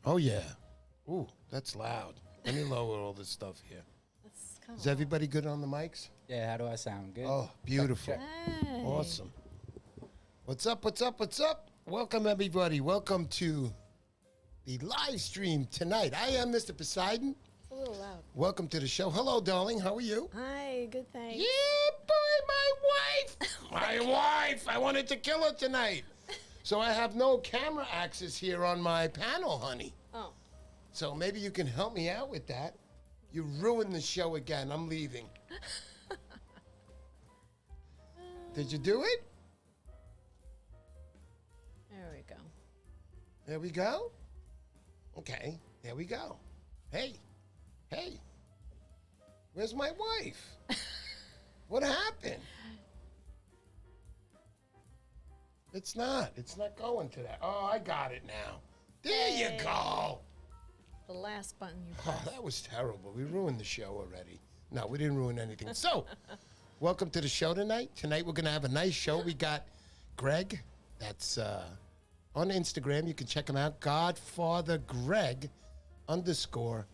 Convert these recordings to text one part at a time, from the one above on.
Oh, yeah. Ooh, that's loud. Let me lower all this stuff here. That's kind Is everybody good on the mics? Yeah, how do I sound? Good? Oh, beautiful. Hey. Awesome. What's up, what's up, what's up? Welcome, everybody. Welcome to the live stream tonight. I am Mr. Poseidon. It's a little loud. Welcome to the show. Hello, darling. How are you? Hi, good thanks. Yeah, boy, my wife. My wife. I wanted to kill her tonight. So I have no camera access here on my panel, honey. Oh. So maybe you can help me out with that. You ruined the show again. I'm leaving. Did you do it? There we go. There we go. Okay, there we go. Hey, hey. Where's my wife? What happened? It's not going to that. Oh, I got it now. There you go. The last button you Oh, pressed. that was terrible. We ruined the show already. No, we didn't ruin anything. So, welcome to the show tonight. Tonight we're going to have a nice show. We got Greg. That's on Instagram. You can check him out. Godfather Greg _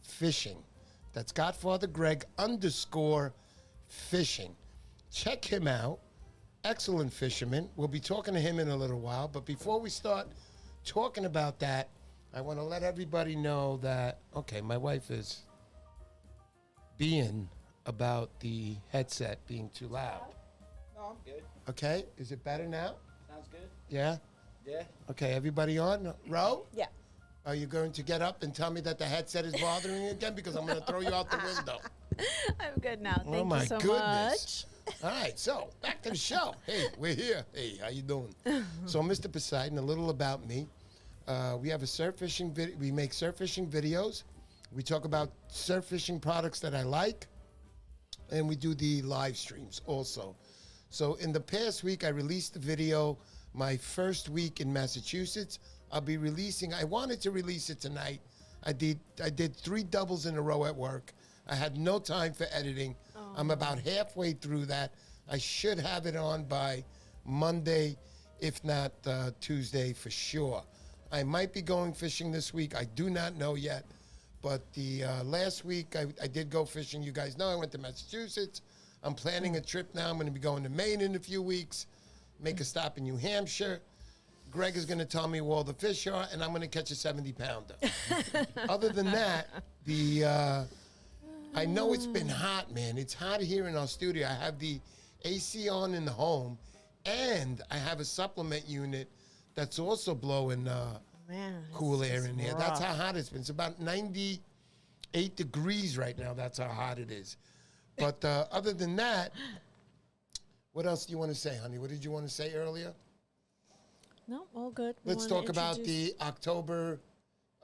fishing. That's Godfather Greg _ fishing. Check him out. Excellent fisherman. We'll be talking to him in a little while. But before we start talking about that, I want to let everybody know that, okay, my wife is being about the headset being too loud. No, I'm good. Okay, is it better now? Sounds good. Yeah? Yeah. Okay, everybody on? Ro? Yeah. Are you going to get up and tell me that the headset is bothering you again? Because I'm going to throw you out the window. I'm good now. Thank my you so goodness. much. All right, so back to the show. Hey, we're here. Hey, how you doing? So, Mr. Poseidon, a little about me. We have a surf fishing video. We make surf fishing videos. We talk about surf fishing products that I like, and we do the live streams also. So, in the past week, I released the video. My first week in Massachusetts, I'll be releasing. I wanted to release it tonight. I did 3 doubles in a row at work. I had no time for editing. Oh. I'm about halfway through that. I should have it on by Monday, if not Tuesday for sure. I might be going fishing this week. I do not know yet. But the last week, I did go fishing. You guys know I went to Massachusetts. I'm planning a trip now. I'm going to be going to Maine in a few weeks, make a stop in New Hampshire. Greg is going to tell me where all the fish are, and I'm going to catch a 70-pounder. Other than that, I know it's been hot, man. It's hot here in our studio. I have the AC on in the home, and I have a supplement unit that's also blowing Man, cool air in here. That's rough. how hot it's been. It's about 98 degrees right now. That's how hot it is. But other than that, what else do you want to say, honey? What did you want to say earlier? No, all good. Let's talk about the October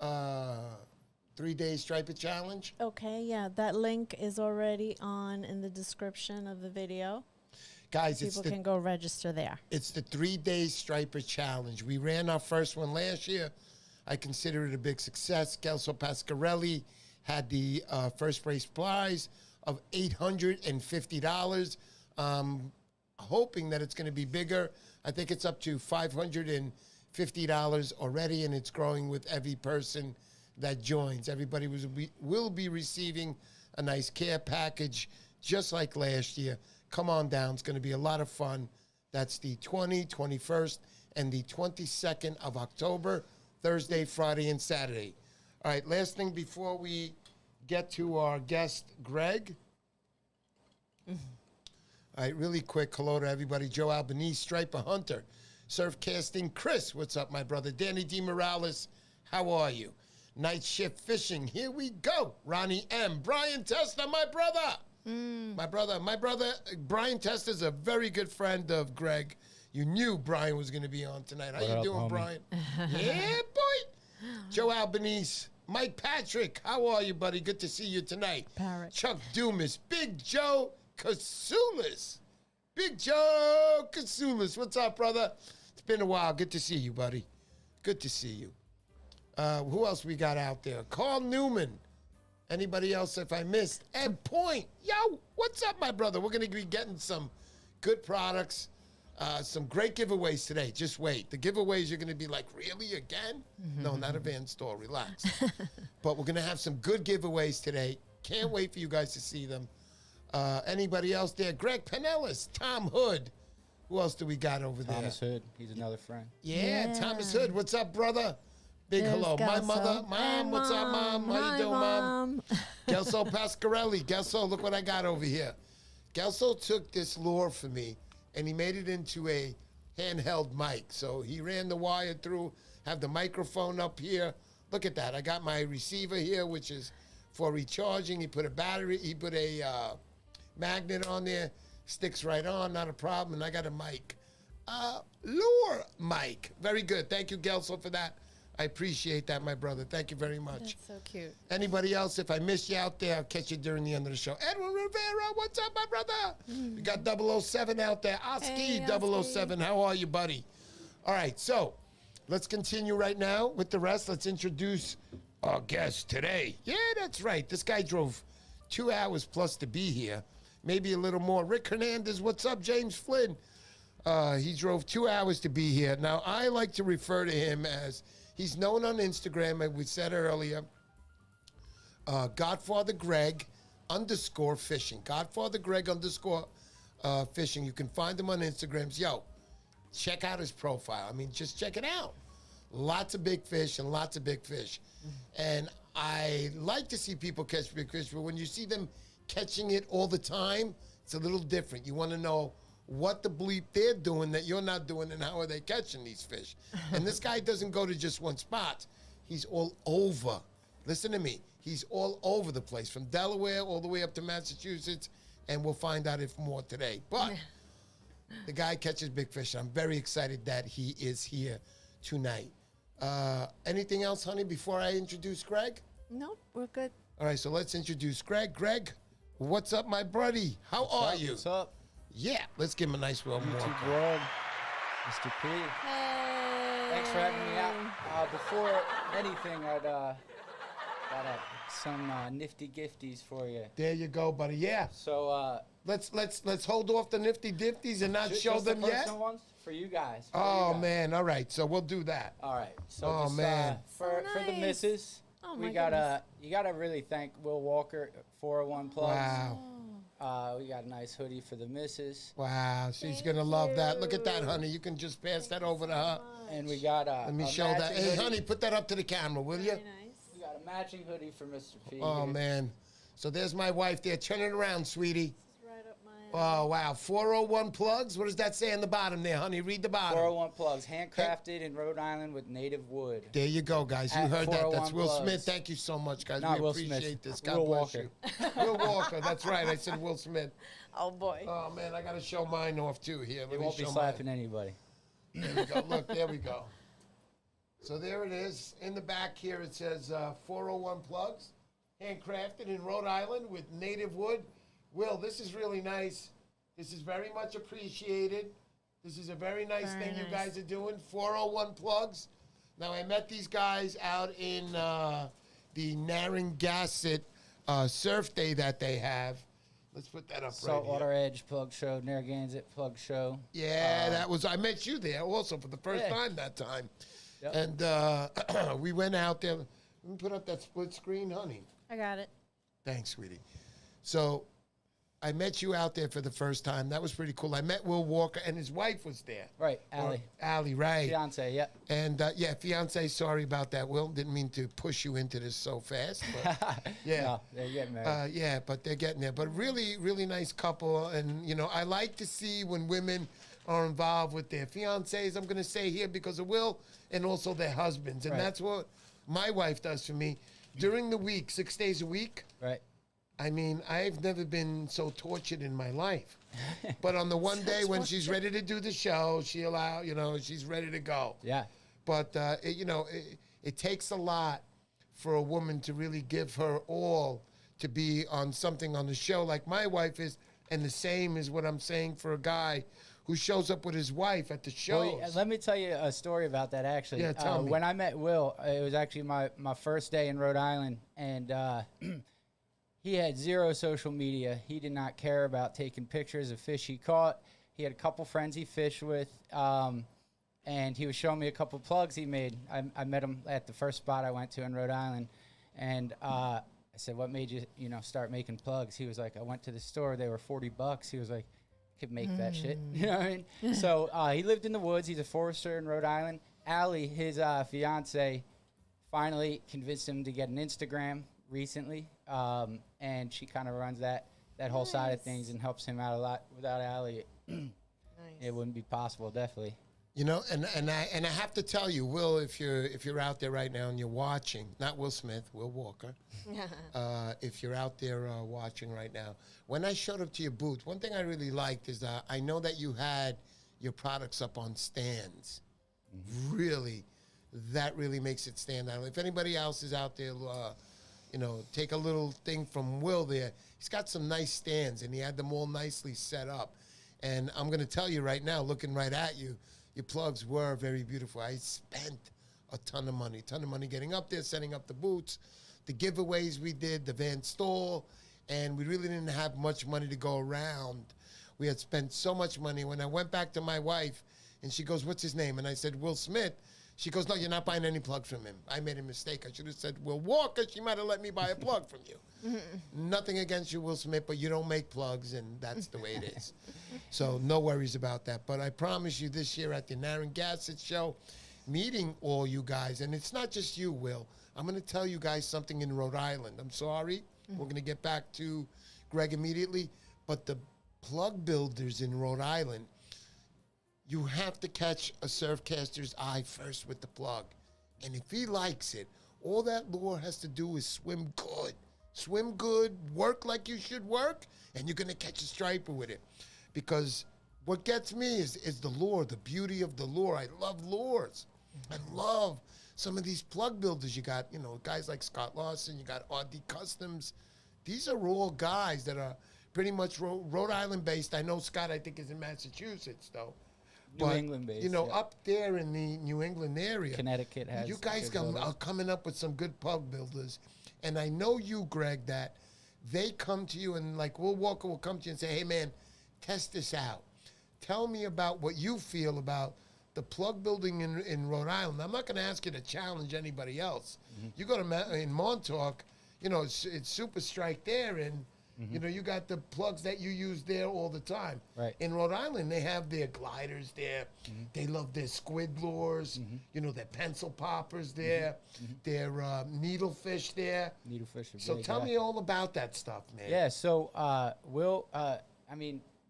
3-day Striper Challenge. Okay, yeah. That link is already on in the description of the video. Guys, People can go register there. It's the 3-day Striper Challenge. We ran our first one last year. I consider it a big success. Gelso Pasquarelli had the first place prize of $850. Hoping that it's going to be bigger. I think it's up to $550 already, and it's growing with every person that joins. Everybody will be receiving a nice care package just like last year. Come on down. It's going to be a lot of fun. That's the 20th, 21st, and the 22nd of October, Thursday, Friday, and Saturday. All right, last thing before we get to our guest, Greg. All right, really quick, hello to everybody. Joe Albanese, Striper Hunter, Surfcasting. Chris, what's up, my brother? Danny D. Morales, how are you? Night Shift Fishing, here we go. Ronnie M. Brian Testa, my brother. My brother, Brian Testa is a very good friend of Greg. You knew Brian was going to be on tonight. How you doing, Brian? Yeah, boy. Joe Albanese, Mike Patrick, how are you, buddy? Good to see you tonight. Parrot. Chuck Dumas, Big Joe Kasulis. Big Joe Kasulis. What's up, brother? It's been a while. Good to see you, buddy. Good to see you. Who else we got out there? Carl Newman. Anybody else if I missed? Ed Point. Yo, what's up, my brother? We're going to be getting some good products. Some great giveaways today. Just wait. The giveaways are going to be like, really, again? No, not a van store. Relax. But we're going to have some good giveaways today. Can't wait for you guys to see them. Anybody else there? Greg Pinellas, Tom Hood. Who else do we got over there? Thomas Hood. He's another friend. Yeah, Thomas Hood. What's up, brother? Big hello. My mother. Mom, what's up, Mom? How you doing, Mom? Gelso Pasquarelli. Gelso, look what I got over here. Gelso took this lure for me, and he made it into a handheld mic. So he ran the wire through, have the microphone up here. Look at that. I got my receiver here, which is for recharging. He put a battery, he put a magnet on there, sticks right on, not a problem. And I got a mic. Lure mic. Very good. Thank you, Gelso, for that. I appreciate that, my brother. Thank you very much. That's so cute. Anybody else, if I missed you out there, I'll catch you during the end of the show. Edwin Rivera, what's up, my brother? We got 007 out there. Oski, Hey, 007, how are you, buddy? All right, so let's continue right now with the rest. Let's introduce our guest today. Yeah, that's right. This guy drove 2 hours plus to be here, maybe a little more. Rick Hernandez, what's up? James Flynn. He drove 2 hours to be here. Now, I like to refer to him as, he's known on Instagram, as we said earlier, Godfather Greg _ fishing. Godfather Greg _ fishing. You can find him on Instagrams. Yo, check out his profile. I mean, just check it out. Lots of big fish and lots of big fish. And I like to see people catch big fish, but when you see them catching it all the time, it's a little different. You want to know what the bleep they're doing that you're not doing, and how are they catching these fish. And this guy doesn't go to just one spot. He's all over. Listen to me. He's all over the place, from Delaware all the way up to Massachusetts, and we'll find out if more today. But the guy catches big fish. I'm very excited that he is here tonight. Anything else, honey, before I introduce Greg? Nope, we're good. All right, so let's introduce Greg. Greg, what's up, my buddy? How are you? What's up? Yeah, let's give him a nice warm welcome. YouTube world. Mr. P. Hey. Thanks for having me out. Before anything, I'd got some nifty gifties for you. There you go, buddy. Yeah. So Let's hold off the nifty difties and not show just them the yet. personal ones for you guys. Oh man! All right, so we'll do that. All right. So Oh, just, man. for So the nice. missus, Oh, we my gotta goodness. you gotta really thank Will Walker 401 Plugs. Wow! We got a nice hoodie for the missus, Wow! She's Thank gonna love that. Look at that, you. honey. You can just pass that over to her. and we got Let me a show that. matching Hey, hoodie. honey, put that up to the camera, will you? Very nice. We got a matching hoodie for Mr. P. Oh here. man! So there's my wife there. Turn it around, sweetie. This is right up my Oh wow! 401 plugs. What does that say on the bottom there, honey? Read the bottom. 401 Plugs, handcrafted in Rhode Island with native wood. There you go, guys. You At heard that. That's 401 Will Plugs. Smith. Thank you so much, guys. Not we Will appreciate Smith. this. God Will bless Walker. you. Will Walker. That's right. I said Will Smith. Oh boy. Oh man, I gotta show mine off too. Here, let It me won't be show slapping mine. anybody. There we go. Look, there we go. So there it is. In the back here, it says 401 plugs, handcrafted in Rhode Island with native wood. Will, this is really nice. This is very much appreciated. This is a very nice Very thing you nice. guys are doing. 401 plugs. Now I met these guys out in the Narragansett surf day that they have. Let's put that up right Saltwater here. Edge Plug Show, Narragansett Plug Show. Yeah, that was. I met you there also for the first Yeah. time that time, Yep. and we went out there. Let me put up that split screen, honey. I got it. Thanks, sweetie. So I met you out there for the first time. That was pretty cool. I met Will Walker, and his wife was there. Right, Allie. Allie, right. Fiance, yep. And, yeah, fiance, sorry about that, Will. Didn't mean to push you into this so fast. But, yeah. No, they're getting married. Yeah, but they're getting there. But really, really nice couple. And, you know, I like to see when women are involved with their fiancés, I'm going to say here, because of Will, and also their husbands. And Right. that's what my wife does for me. During the week, 6 days a week, Right. I mean, I've never been so tortured in my life. But on the one day when she's ready to do the show, she'll out, you know, she's ready to go. Yeah. But, you know, it takes a lot for a woman to really give her all to be on something on the show like my wife is. And the same is what I'm saying for a guy who shows up with his wife at the shows. Well, let me tell you a story about that, actually. Yeah, tell me. When I met Will, it was actually my first day in Rhode Island, and he had zero social media. He did not care about taking pictures of fish he caught. he had a couple friends he fished with, and he was showing me a couple plugs he made. I met him at the first spot I went to in Rhode Island, and I said, "What made you, start making plugs?" He was like, "I went to the store. They were $40." He was like, "Could make that shit." You know what I mean? So he lived in the woods. He's a forester in Rhode Island. Allie, his fiance, finally convinced him to get an Instagram recently, and she kind of runs that whole side of things and helps him out a lot. Without Allie, it wouldn't be possible, definitely. And I have to tell you, Will, if you're out there right now and you're watching, not Will Smith, Will Walker, if you're out there watching right now, when I showed up to your booth, one thing I really liked is I know that you had your products up on stands. Really, that really makes it stand out. If anybody else is out there, take a little thing from Will there. He's got some nice stands, and he had them all nicely set up. And I'm going to tell you right now, looking right at you, your plugs were very beautiful. I spent a ton of money getting up there, setting up the boots, the giveaways we did, the Van Stall, and we really didn't have much money to go around. We had spent so much money. When I went back to my wife, and she goes, "What's his name?" And I said, "Will Smith." She goes, "No, you're not buying any plugs from him." I made a mistake. I should have said Will Walker. She might have let me buy a plug from you. Nothing against you, Will Smith, but you don't make plugs, and that's the way it is. So no worries about that. But I promise you this year at the Narragansett show, meeting all you guys, and it's not just you, Will. I'm going to tell you guys something in Rhode Island. I'm sorry. We're going to get back to Greg immediately. But the plug builders in Rhode Island, you have to catch a surfcaster's eye first with the plug. And if he likes it, all that lure has to do is swim good. Swim good, work like you should work, and you're going to catch a striper with it. Because what gets me is the lure, the beauty of the lure. I love lures. I love some of these plug builders. You got, guys like Scott Lawson, you got RD Customs. These are all guys that are pretty much Rhode Island based. I know Scott, I think, is in Massachusetts, though. New England based. Up there in the New England area. Connecticut has. You guys are coming up with some good plug builders. And I know you, Greg, that they come to you and like Will Walker will come to you and say, "Hey, man, test this out. Tell me about what you feel about the plug building in Rhode Island." I'm not going to ask you to challenge anybody else. You go to in Montauk, it's Super Strike there, and you got the plugs that you use there all the time. Right. In Rhode Island, they have their gliders there. They love their squid lures, their pencil poppers there, their needlefish there. Needlefish are So big, tell me all about that stuff, man. Yeah, so Will,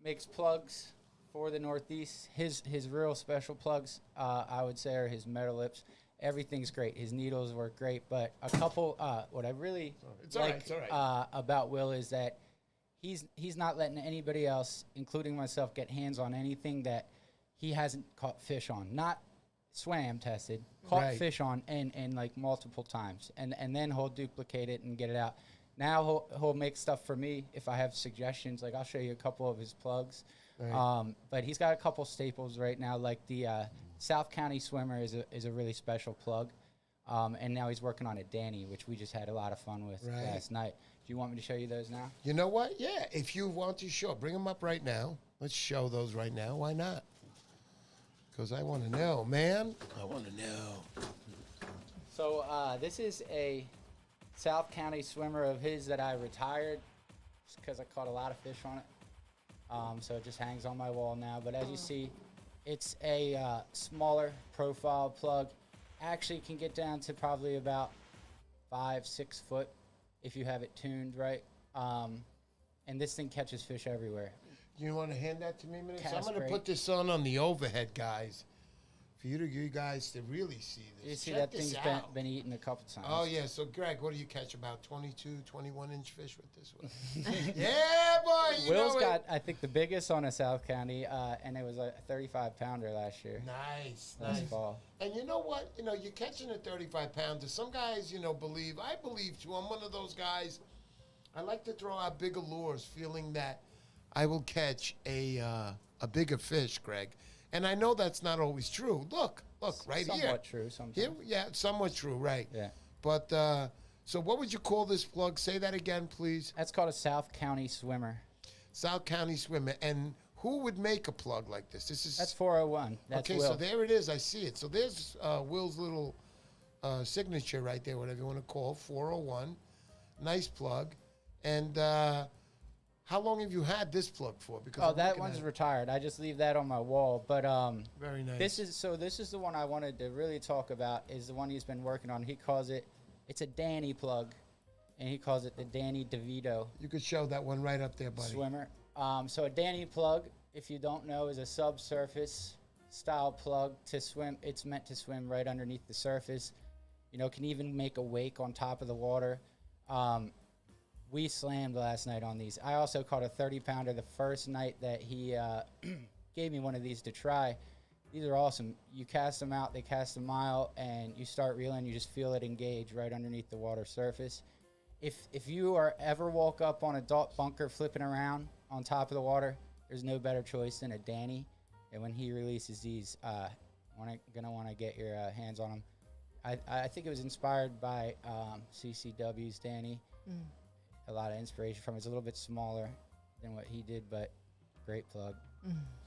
makes plugs for the Northeast. His real special plugs, I would say, are his metal lips. Everything's great. His needles work great, but a couple. What I really like about Will is that he's not letting anybody else, including myself, get hands on anything that he hasn't caught fish on. Not swam tested, caught fish on, and like multiple times, and then he'll duplicate it and get it out. Now he'll make stuff for me if I have suggestions. Like I'll show you a couple of his plugs. Right. But he's got a couple staples right now, like the South County Swimmer is a really special plug. And now he's working on a Danny, which we just had a lot of fun with last night. Do you want me to show you those now? You know what? Yeah, if you want to, sure. Bring them up right now. Let's show those right now. Why not? Because I want to know, man. I want to know. So this is a South County Swimmer of his that I retired just because I caught a lot of fish on it. So it just hangs on my wall now. But as you see, it's a smaller profile plug. Actually can get down to probably about 5-6 foot if you have it tuned right. And this thing catches fish everywhere. You want to hand that to me a minute? So I'm going to put this on the overhead, guys, for you guys to really see this. You see Check that thing's been eaten a couple times. Oh, yeah. So, Greg, what do you catch? About 22, 21-inch fish with this one? Yeah, boy. Will's got, I think, the biggest on a South County, and it was a 35-pounder last year. Nice. Fall. And you know what? You're catching a 35-pounder. Some guys, believe. I believe, too. I'm one of those guys. I like to throw out bigger lures, feeling that I will catch a bigger fish, Greg. And I know that's not always true. Look, right here. Somewhat true sometimes. Here, yeah, somewhat true, right. Yeah. But, so what would you call this plug? Say that again, please. That's called a South County Swimmer. South County Swimmer. And Who would make a plug like this? That's 401. That's okay, Will. so there it is. I see it. So there's Will's little signature right there, whatever you want to call it, 401. Nice plug. And how long have you had this plug for? Because Oh, I'm that looking one's at it. retired. I just leave that on my wall. But Very nice. this is the one I wanted to really talk about. Is the one he's been working on. He calls it. It's a Danny plug, and he calls it the Danny DeVito You could show that one right up there, buddy. swimmer. So a Danny plug, if you don't know, is a subsurface style plug to swim. It's meant to swim right underneath the surface. You know, can even make a wake on top of the water. We slammed last night on these. I also caught a 30-pounder the first night that he gave me one of these to try. These are awesome. You cast them out, they cast a mile, and you start reeling. You just feel it engage right underneath the water surface. If you are ever woke up on a bunker flipping around on top of the water, there's no better choice than a Danny. And when he releases these, gonna want to get your hands on them. I think it was inspired by CCW's Danny. A lot of inspiration from it. It's a little bit smaller than what he did, but great plug.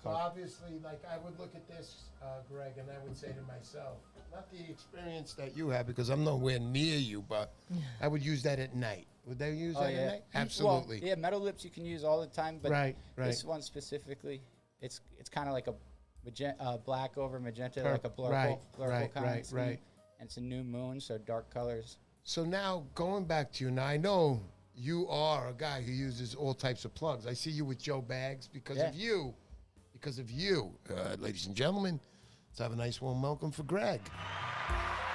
So obviously, like, I would look at this, Greg, and I would say to myself, not the experience that you have, because I'm nowhere near you, but I would use that at night. Would they use that at night? Absolutely. Well, yeah, metal lips you can use all the time, but Right. this one specifically, it's kind of like a black over magenta, like a blurple kind of scheme. And it's a new moon, so dark colors. So now, going back to you, now I know you are a guy who uses all types of plugs. I see you with Joe Bags because of you. Ladies and gentlemen, let's have a nice warm welcome for Greg.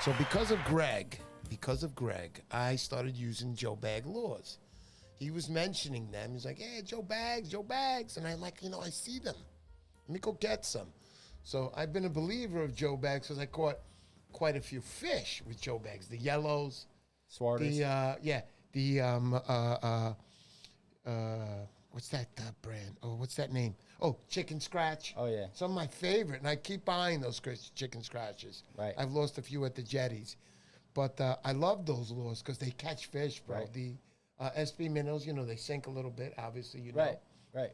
So because of Greg, I started using Joe Bag lures. He was mentioning them. He's like, hey, Joe Bags. And I'm like, I see them. Let me go get some. So I've been a believer of Joe Bags because I caught quite a few fish with Joe Bags. The yellows. Swarters. What's that brand? Oh, what's that name? Oh, Chicken Scratch. Oh, yeah. Some of my favorite, and I keep buying those Chicken Scratches. Right. I've lost a few at the jetties. But I love those lures because they catch fish, bro. Right. The SB minnows, they sink a little bit, obviously, you know. Right.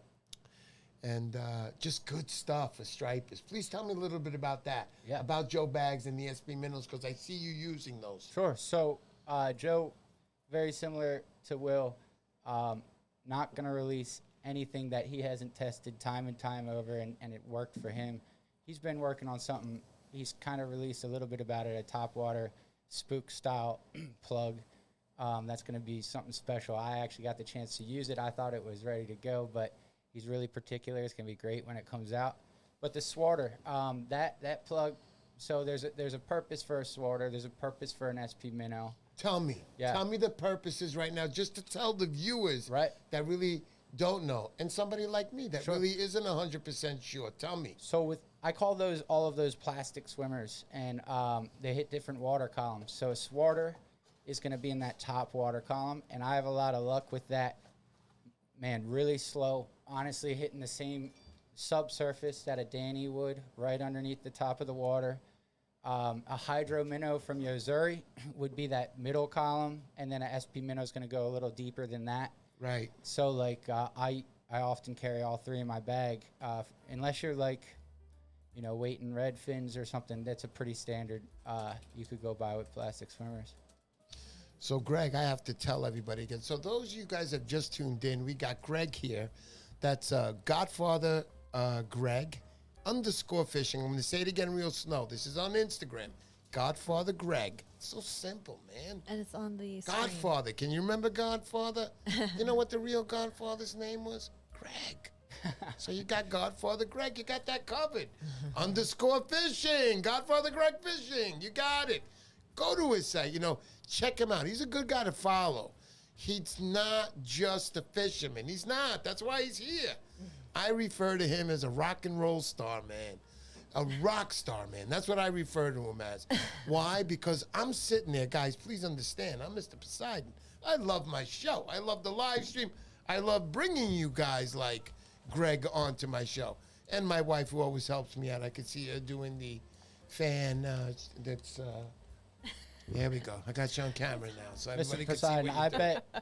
And just good stuff for stripers. Please tell me a little bit about that. Yeah. About Joe Bags and the SB minnows, because I see you using those. Sure. So Joe, very similar to Will, not going to release anything that he hasn't tested time and time over, and it worked for him. He's been working on something. He's kind of released a little bit about it, a topwater spook style plug. That's going to be something special. I actually got the chance to use it. I thought it was ready to go, but he's really particular. It's going to be great when it comes out. But the swarter, that plug, so there's a purpose for a swarter. There's a purpose for an SP minnow. Tell me. Yeah. Tell me the purposes right now, just to tell the viewers that really don't know, and somebody like me that really isn't 100% sure. Tell me. So I call all of those plastic swimmers, and they hit different water columns. So a swarter is going to be in that top water column, and I have a lot of luck with that. Man, really slow, honestly hitting the same subsurface that a Danny would, right underneath the top of the water. A hydro minnow from Yozuri would be that middle column, and then a SP minnow is going to go a little deeper than that. Right. So, like, I often carry all three in my bag, unless you're like, weighting red fins or something. That's a pretty standard. You could go by with plastic swimmers. So, Greg, I have to tell everybody again. So, those of you guys have just tuned in, we got Greg here. That's Godfather Greg _fishing. I'm going to say it again real slow. This is on Instagram. Godfather Greg. It's so simple, man. And it's on the screen. Godfather. Can you remember Godfather? You know what the real Godfather's name was? Greg. So you got Godfather Greg. You got that covered. _fishing. Godfather Greg Fishing. You got it. Go to his site. Check him out. He's a good guy to follow. He's not just a fisherman. He's not. That's why he's here. I refer to him as a rock and roll star, man. A rock star, man. That's what I refer to him as. Why? Because I'm sitting there, guys, please understand, I'm Mr. Poseidon. I love my show. I love the live stream. I love bringing you guys like Greg onto my show. And my wife, who always helps me out. I could see her doing the fan There we go. I got you on camera now, so Mr. everybody can see Poseidon, what you're I doing.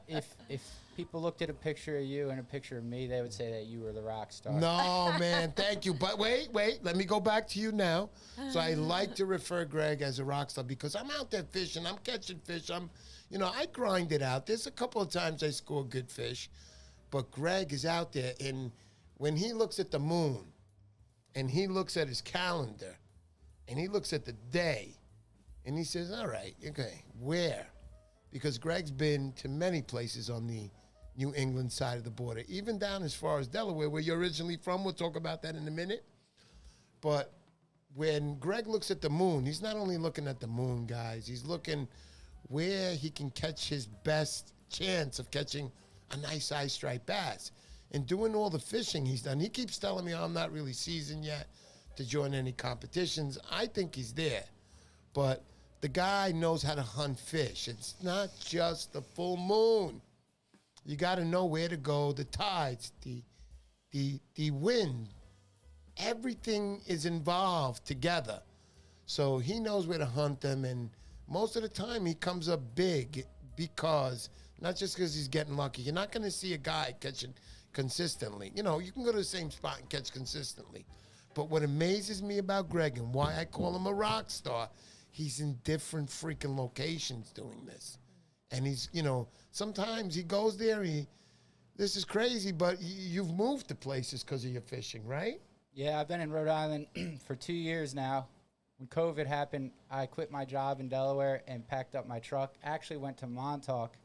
bet if people looked at a picture of you and a picture of me, they would say that you were the rock star. No, man, thank you. But wait, let me go back to you now. So I like to refer Greg as a rock star because I'm out there fishing. I'm catching fish. I grind it out. There's a couple of times I score good fish, but Greg is out there, and when he looks at the moon, and he looks at his calendar, and he looks at the day, and he says, all right, okay, where? Because Greg's been to many places on the New England side of the border, even down as far as Delaware, where you're originally from. We'll talk about that in a minute. But when Greg looks at the moon, he's not only looking at the moon, guys. He's looking where he can catch his best chance of catching a nice eye-striped bass. And doing all the fishing he's done, he keeps telling me, I'm not really seasoned yet to join any competitions. I think he's there. But the guy knows how to hunt fish. It's not just the full moon. You got to know where to go, the tides, the wind. Everything is involved together. So he knows where to hunt them, and most of the time he comes up big because, not just because he's getting lucky. You're not going to see a guy catching consistently. You can go to the same spot and catch consistently. But what amazes me about Greg and why I call him a rock star, he's in different freaking locations doing this. And he's, sometimes he goes there, this is crazy, but you've moved to places because of your fishing, right? Yeah, I've been in Rhode Island for 2 years now. When COVID happened, I quit my job in Delaware and packed up my truck. Actually went to Montauk,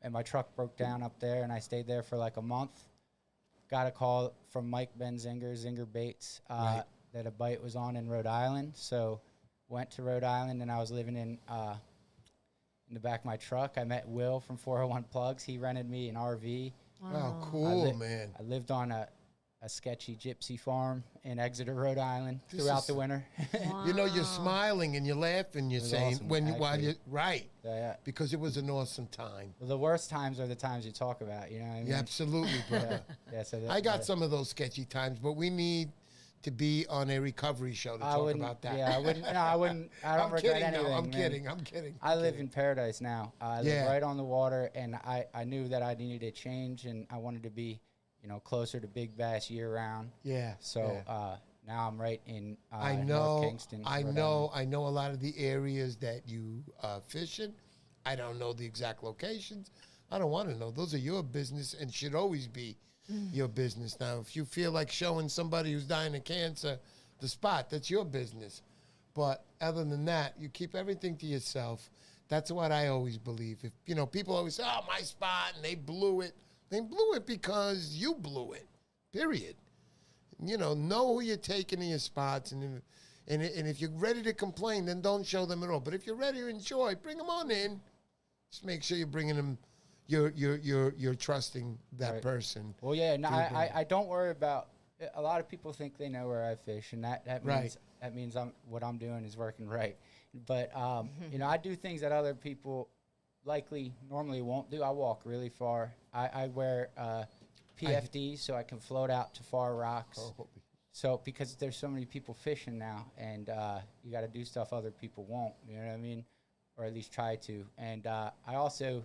and my truck broke down up there, and I stayed there for like a month. Got a call from Mike Benzinger, Zinger Baits, Right. that a bite was on in Rhode Island. So went to Rhode Island, and I was living in the back of my truck. I met Will from 401 Plugs. He rented me an RV. Wow, cool, man. I lived on a sketchy gypsy farm in Exeter, Rhode Island This throughout is- the winter. You're smiling and you're laughing, you're was saying, awesome, while you're, actually. right, Yeah. because it was an awesome time. The worst times are the times you talk about, you know what I mean? Yeah, absolutely, brother. Yeah, so I got some of those sketchy times, but we need to be on a recovery show to talk about that. Yeah, I wouldn't. No, I wouldn't. I don't I'm regret kidding, anything. no, I'm man. kidding. I live in paradise now. I Yeah. live right on the water, and I knew that I needed a change, and I wanted to be, closer to big bass year round. Yeah. So yeah. now I'm right in I North know, Kingston. I Rhode know, Island. I know a lot of the areas that you fish in. I don't know the exact locations. I don't want to know. Those are your business and should always be your business. Now, if you feel like showing somebody who's dying of cancer the spot, that's your business. But other than that, you keep everything to yourself. That's what I always believe. If people always say, "Oh, my spot," and they blew it. They blew it because you blew it. Period. Know who you're taking in your spots, and if you're ready to complain, then don't show them at all. But if you're ready to enjoy, bring them on in. Just make sure you're bringing them. You're trusting that Right. person. Well, yeah, no, Do you I don't worry about. A lot of people think they know where I fish, and that means Right. that means what I'm doing is working right. But I do things that other people likely normally won't do. I walk really far. I wear PFDs so I can float out to far rocks. Oh. So because there's so many people fishing now, and you got to do stuff other people won't. You know what I mean? Or at least try to. And I also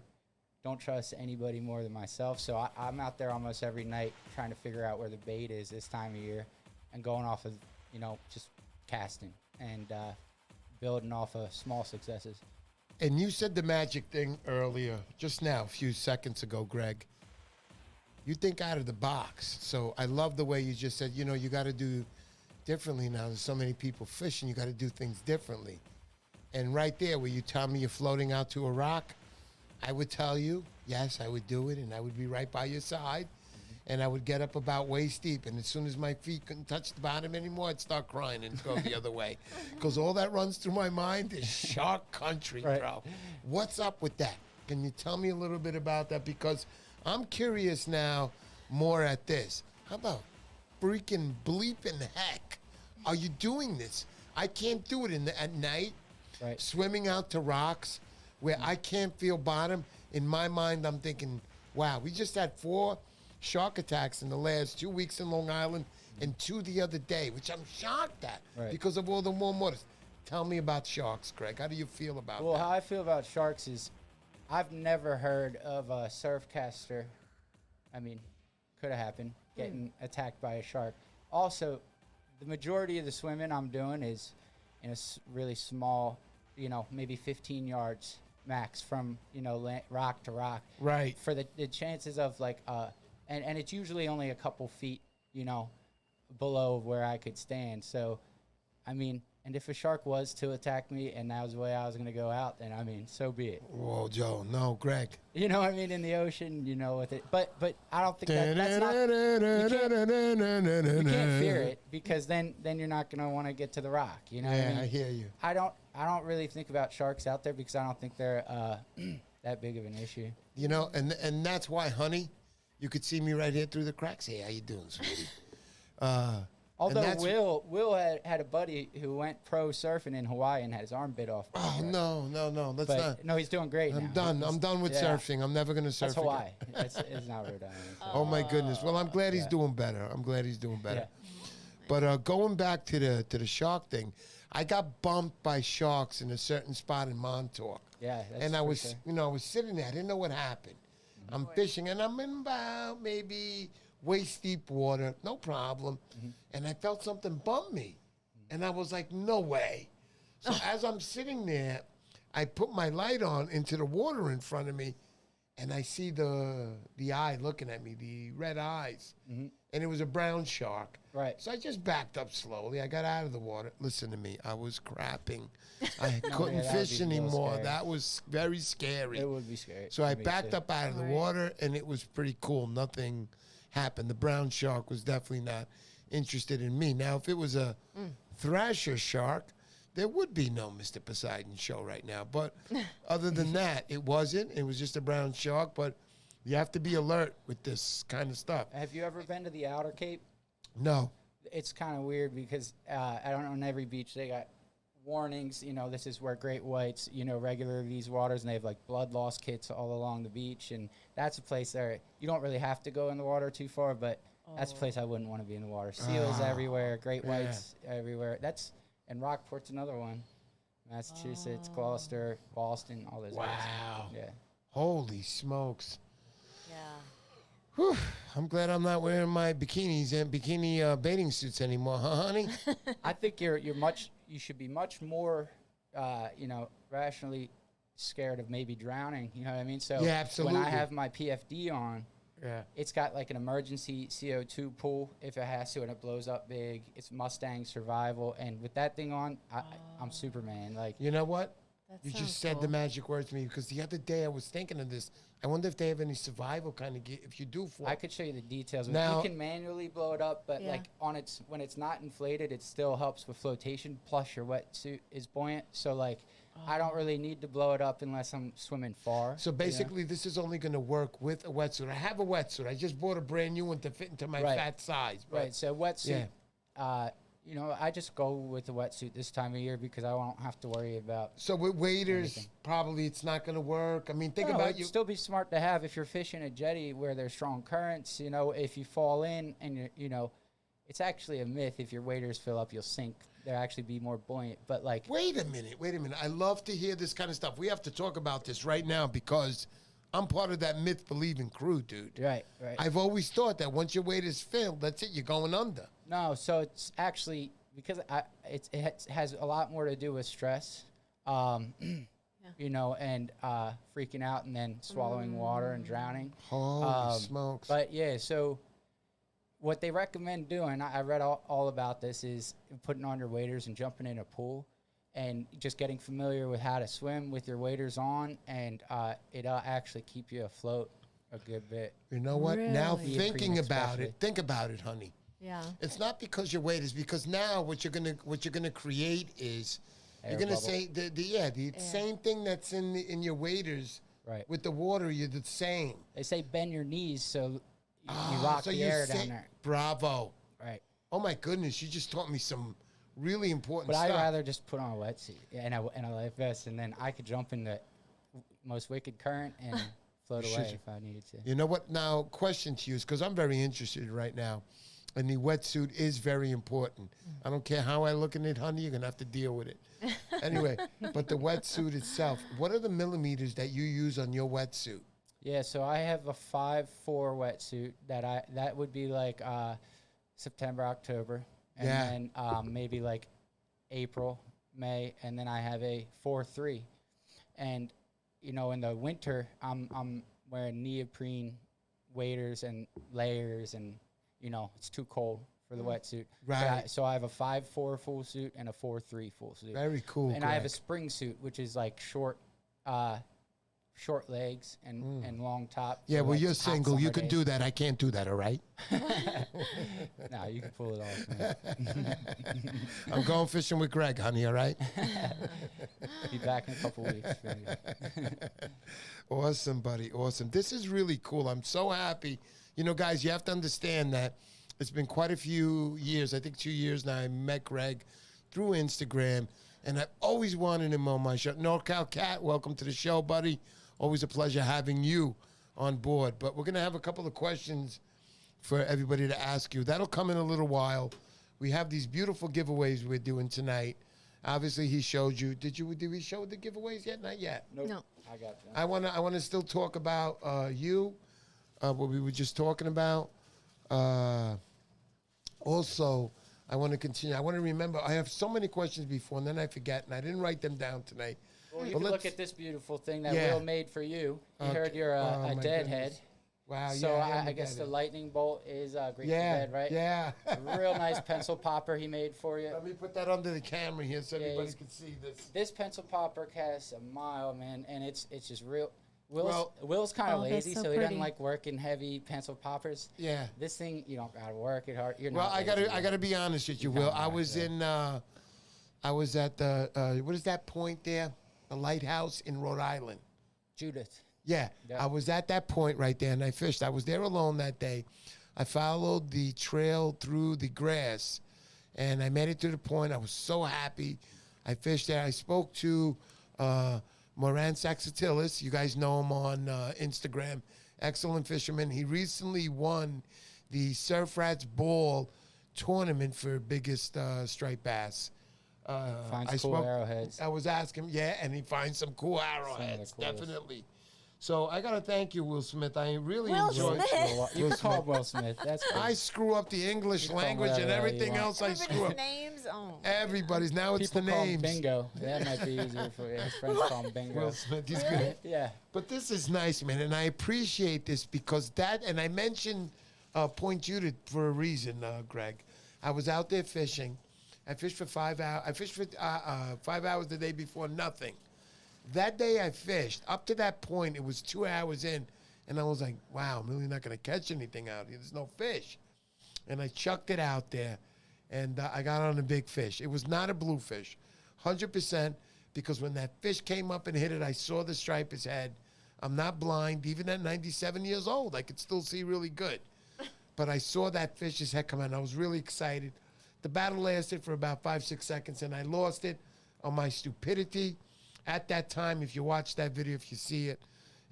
don't trust anybody more than myself. So I'm out there almost every night trying to figure out where the bait is this time of year, and going off of just casting and building off of small successes. And you said the magic thing earlier, just now, a few seconds ago, Greg. You think out of the box. So I love the way you just said, you got to do differently now. There's so many people fishing. You got to do things differently. And right there, where you tell me you're floating out to a rock, I would tell you, yes, I would do it, and I would be right by your side. And I would get up about waist deep, and as soon as my feet couldn't touch the bottom anymore, I'd start crying and go the other way. Because all that runs through my mind is shark country, Right. bro. What's up with that? Can you tell me a little bit about that? Because I'm curious now more at this. How about freaking bleeping heck are you doing this? I can't do it at night, Right. swimming out to rocks where I can't feel bottom. In my mind, I'm thinking, wow, we just had 4 shark attacks in the last 2 weeks in Long Island and 2 the other day, which I'm shocked at Right. because of all the warm waters. Tell me about sharks, Greg. How do you feel about Well, that? how I feel about sharks is I've never heard of a Surfcaster. I mean, could have happened, getting attacked by a shark. Also, the majority of the swimming I'm doing is in a really small, maybe 15 yards max from, rock to rock. Right. For the chances of and it's usually only a couple feet, below where I could stand. So, I mean, and if a shark was to attack me and that was the way I was going to go out, then, I mean, so be it. Whoa, Joe. No, Greg. You know what I mean? In the ocean, with it. But I don't think that's not... You can't fear it because then you're not going to want to get to the rock. You know what I mean? I hear you. I don't really think about sharks out there because I don't think they're that big of an issue. And that's why, honey, you could see me right here through the cracks. Hey, how you doing, sweetie? Although Will had a buddy who went pro surfing in Hawaii and had his arm bit off. Oh, no. Let's not. No, he's doing great I'm now. done. I'm done with surfing. I'm never going to surf That's again. Hawaii. It's not Rhode Island. Oh, my goodness. Well, I'm glad he's doing better. But going back to the shark thing, I got bumped by sharks in a certain spot in Montauk. Yeah, that's And I for was, sure. I was sitting there. I didn't know what happened. I'm fishing, and I'm in about maybe waist deep water, no problem. And I felt something bump me. And I was like, no way. So as I'm sitting there, I put my light on into the water in front of me, and I see the eye looking at me, the red eyes. And it was a brown shark. Right. So I just backed up slowly. I got out of the water. Listen to me. I was crapping. I couldn't that would fish be real anymore. scary. That was very scary. It would be scary. So I Me backed too. up out of the Right. water, and it was pretty cool. Nothing happened. The brown shark was definitely not interested in me. Now, if it was a thrasher shark, there would be no Mr. Poseidon show right now. But other than that, it wasn't. It was just a brown shark. But you have to be alert with this kind of stuff. Have you ever been to the Outer Cape? No. It's kind of weird because I don't know, on every beach they got warnings. This is where great whites, regularly these waters, and they have like blood loss kits all along the beach, and that's a place there you don't really have to go in the water too far, but that's a place I wouldn't want to be in the water. Seals everywhere, great whites everywhere. And Rockport's another one. Massachusetts, Gloucester, Boston, all those. areas. Wow. Yeah. Holy smokes. Yeah. Whew. I'm glad I'm not wearing my bikinis and bikini bathing suits anymore, huh, honey? I think you should be much more, rationally scared of maybe drowning. You know what I mean? So Yeah, absolutely. when I have my PFD on, Yeah. it's got like an emergency CO2 pool if it has to, and it blows up big. It's Mustang survival, and with that thing on, I'm Superman. Like, You know what? That You sounds just said the cool. magic words to me, because the other day I was thinking of this. I wonder if they have any survival kind of gear. If you do for I could show you the details. Now- You can manually blow it up, but Yeah. like when it's not inflated, it still helps with flotation. Plus, your wetsuit is buoyant, so like I don't really need to blow it up unless I'm swimming far. So basically, this is only going to work with a wetsuit. I have a wetsuit. I just bought a brand new one to fit into my Right. fat size. But Right. So wetsuit. I just go with the wetsuit this time of year because I won't have to worry about. So with waders, Anything. probably it's not going to work. I mean, think No, about it'd you. still be smart to have if you're fishing a jetty where there's strong currents. If you fall in and it's actually a myth. If your waders fill up, you'll sink. They'll actually be more buoyant. But like, Wait a minute. I love to hear this kind of stuff. We have to talk about this right now because I'm part of that myth-believing crew, dude. right. I've always thought that once your weight is filled, that's it. You're going under. No, so it's actually because it has a lot more to do with stress, and freaking out and then swallowing water and drowning. Holy smokes. But yeah, so what they recommend doing, I read all about this, is putting on your waders and jumping in a pool and just getting familiar with how to swim with your waders on, and it'll actually keep you afloat a good bit. You know what? Now Really? thinking about Especially. it, think about it, honey. Yeah. It's not because your weight is, because now what you're gonna create is Air you're gonna bubble. say the same thing that's in your waders Right. with the water. You're the same. They say bend your knees so you Ah, lock so the you air say- down there. Bravo. Right. Oh my goodness, you just taught me some really important But stuff. I'd rather just put on a wetsuit and a life vest, and then I could jump in the most wicked current and float You away should. if I needed to. You know what? Now, question to you is, because I'm very interested right now. And the wetsuit is very important. I don't care how I look in it, honey, you're going to have to deal with it. Anyway, but the wetsuit itself, what are the millimeters that you use on your wetsuit? Yeah, so I have a 5'4" wetsuit that would be like September, October, and Yeah. then maybe like April, May, and then I have a 4'3", and in the winter I'm wearing neoprene waders and layers, and it's too cold for the wetsuit. Right. So I have a 5'4" full suit and a 4'3" full suit. Very cool. And I have a Greg. spring suit, which is like short legs and long top. Yeah, for, well, like, you're hot single. You summer can days. do that. I can't do that, all right? No, you can pull it off, man. I'm going fishing with Greg, honey, all right? Be back in a couple weeks. Maybe. Awesome, buddy. Awesome. This is really cool. I'm so happy. Guys, you have to understand that it's been quite a few years. I think 2 years now. I met Greg through Instagram, and I've always wanted him on my show. NorCal Cat, welcome to the show, buddy. Always a pleasure having you on board. But we're going to have a couple of questions for everybody to ask you. That'll come in a little while. We have these beautiful giveaways we're doing tonight. Obviously, he showed you. Did we show the giveaways yet? Not yet. Nope. No. I got you. I wanna still talk about you, what we were just talking about. Also, I want to continue. I want to remember. I have so many questions before, and then I forget, and I didn't write them down tonight. Well, you But can look let's- at this beautiful thing that Yeah. Will made for you. He Okay. heard you're Oh, a my deadhead. goodness. Wow. So yeah, am I a guess the deadhead. lightning bolt is great Yeah. for bed, right? Yeah. A real nice pencil popper he made for you. Let me put that under the camera here so Yeah, everybody he's- can see this. This pencil popper casts a mile, man, and it's just real. Well- Will's kind of Oh, they're lazy, so so he doesn't pretty. like working heavy pencil poppers. Yeah. This thing, you don't gotta work it hard. You're Well, not I lazy, gotta Will. be honest with you, You Will. kinda I are, was yeah. I was at the what is that point there? The lighthouse in Rhode Island. Judith. Yeah, Yeah. I was at that point right there, and I fished. I was there alone that day. I followed the trail through the grass, and I made it to the point. I was so happy. I fished there. I spoke to Moran Saxatilis. You guys know him on Instagram. Excellent fisherman. He recently won the Surf Rats Ball tournament for biggest striped bass. Finds cool arrowheads. I was asking, yeah, and he finds some cool arrowheads, coolest. definitely. So I gotta thank you, Will Smith. I really Will enjoyed. Smith. You can call him Will Smith. That's good. I screw up the English call him language and whatever you everything want. else. I screw up names. Oh. everybody's. Now it's People the call him names. Bingo. That might be easier for you. His friends call him Bingo. Will Smith, he's good. Yeah. But this is nice, man, and I appreciate this because and I mentioned Point Judith for a reason, Greg. I was out there fishing. I fished for 5 hours. I fished for 5 hours the day before, nothing. That day I fished. Up to that point, it was 2 hours in, and I was like, wow, I'm really not going to catch anything out here. There's no fish. And I chucked it out there, and I got on a big fish. It was not a bluefish, 100%, because when that fish came up and hit it, I saw the striper's head. I'm not blind. Even at 97 years old, I could still see really good. But I saw that fish's head come out, and I was really excited. The battle lasted for about 5-6 seconds, and I lost it on my stupidity. At that time, if you watch that video, if you see it,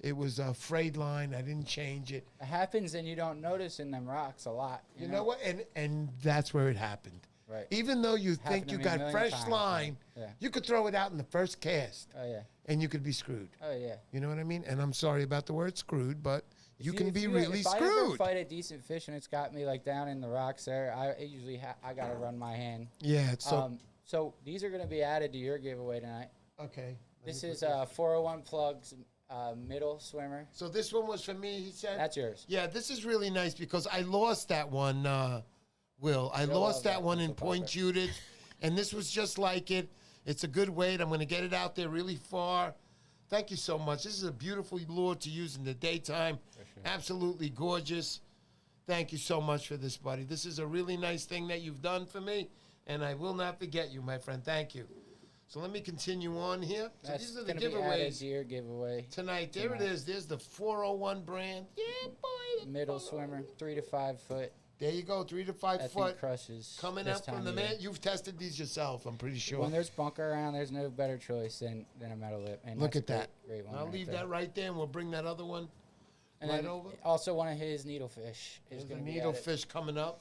it was a frayed line. I didn't change it. It happens and you don't notice in them rocks a lot. You know what? And that's where it happened. Right. Even though you Happened think to you me a got million fresh times, line, yeah. you could throw it out in the first cast, Oh, yeah. and you could be screwed. Oh, yeah. You know what I mean? And I'm sorry about the word screwed, but you can be really if I ever screwed. fight a decent fish and it's got me like down in the rocks there, I gotta run my hand. Yeah. So So these are gonna be added to your giveaway tonight. okay. This is 401 Plugs middle swimmer. So this one was for me. He said. That's yours. Yeah, this is really nice because I lost that one, Will. I You'll lost love that that one in pencil Point popper. Judith, and this was just like it. It's a good weight. I'm going to get it out there really far. Thank you so much. This is a beautiful lure to use in the daytime. Absolutely gorgeous. Thank you so much for this, buddy. This is a really nice thing that you've done for me, and I will not forget you, my friend. Thank you. So let me continue on here. So That's these are the gonna be added giveaways to your giveaway. tonight. There it tonight. is. There's the 401 brand. Yeah, boy. Middle swimmer, 3 to 5 foot. There you go, 3 to 5 That foot. thing crushes. Coming this up from time the of year. man. You've tested these yourself, I'm pretty sure. When there's bunker around, there's no better choice than a metal lip. And Look that's at a that. Great one. I'll right leave there. that right there, and we'll bring that other one And right then over. also one of his needlefish is There's a going to be added. needlefish coming up.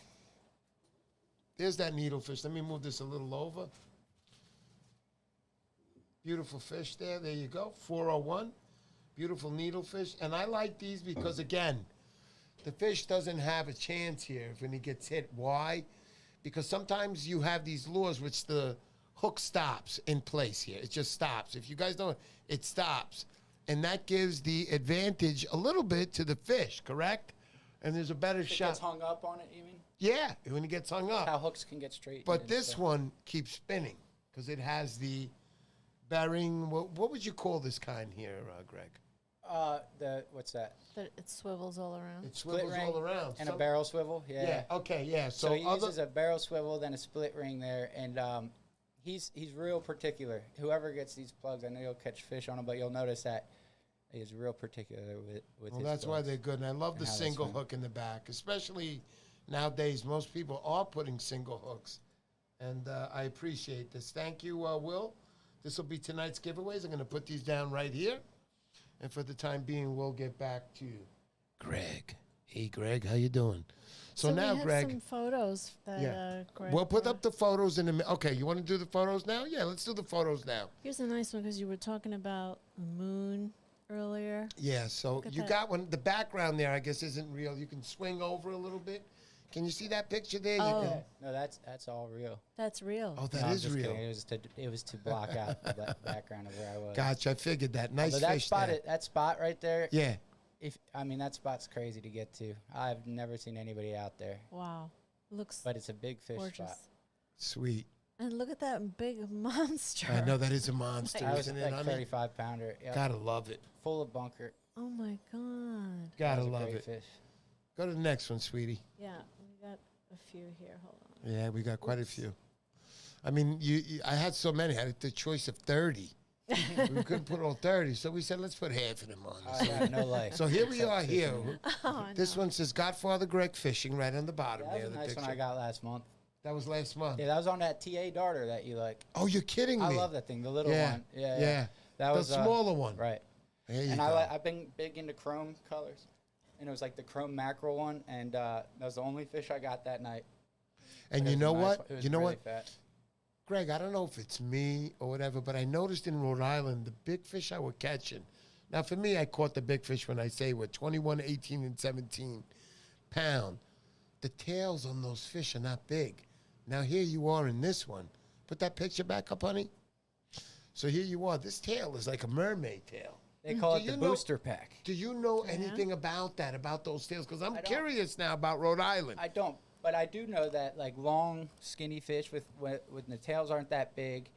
There's that needlefish. Let me move this a little over. Beautiful fish there. There you go. 401. Beautiful needlefish. And I like these because, again, the fish doesn't have a chance here when he gets hit. Why? Because sometimes you have these lures which the hook stops in place here. It just stops. If you guys don't, it stops. And that gives the advantage a little bit to the fish, correct? And there's a better It shot. gets hung up on it, you mean? Yeah, when it gets hung up. How hooks can get straight. But this one keeps spinning because it has the bearing. What would you call this kind here, Greg? What's that? That it swivels all around. It swivels ring all around. And a barrel swivel. Yeah. Yeah. Okay. Yeah. So he uses a barrel swivel, then a split ring there, and he's real particular. Whoever gets these plugs, I know you'll catch fish on them, but you'll notice that he's real particular with Well, his that's why plugs they're good. And I love the and how they single swim. hook in the back, especially nowadays. Most people are putting single hooks, and I appreciate this. Thank you, Will. This will be tonight's giveaways. I'm going to put these down right here. And for the time being, we'll get back to Greg. Hey, Greg, how you doing? So now, we have Greg, some photos that Greg we'll put brought. up the photos in a minute. Okay, you want to do the photos now? Yeah, let's do the photos now. Here's a nice one because you were talking about the moon earlier. Yeah, so at you that. got one. The background there, I guess, isn't real. You can swing over a little bit. Can you see that picture there? You Oh. can- No, that's all real. That's real. Oh, No, that I'm is just real. kidding. It was to block out the background of where I was. Gotcha, I figured that. Nice Although fish there. that spot right there. Yeah. That spot's crazy to get to. I've never seen anybody out there, Wow. Looks but it's a big fish gorgeous. spot. Sweet. And look at that big monster. I know that is a monster, That was isn't it? like I mean, 35-pounder. Yep. gotta love it. Full of bunker. Oh my God. Gotta That was a love great it. Fish. Go to the next one, sweetie. Yeah, we got a few here. Hold on. Yeah, we got quite a few. I mean, I had so many. I had the choice of 30. We couldn't put all 30, so we said, let's put half of them on. I got no life. So here we except are here. fishing. Oh, I This know. one says Godfather Greg Fishing right on the bottom That there. was a The nice picture. one I got last month. That was last month. Yeah, that was on that TA darter that you like. Oh, you're kidding me. I love that thing, the little Yeah, one. Yeah, yeah. That The was smaller one. Right. There you And go. I've been big into chrome colors, and it was like the chrome mackerel one, and that was the only fish I got that night. And But you it was know a nice what? one. It was You know really what? Fat. Greg, I don't know if it's me or whatever, but I noticed in Rhode Island, the big fish I were catching. Now, for me, I caught the big fish when I say were 21, 18, and 17 pound. The tails on those fish are not big. Now, here you are in this one. Put that picture back up, honey. So here you are. This tail is like a mermaid tail. They call Do it the you know- booster pack. Do you know Yeah. anything about that, about those tails? Because I'm I don't. curious now about Rhode Island. I don't, but I do know that like long, skinny fish with the tails aren't that big,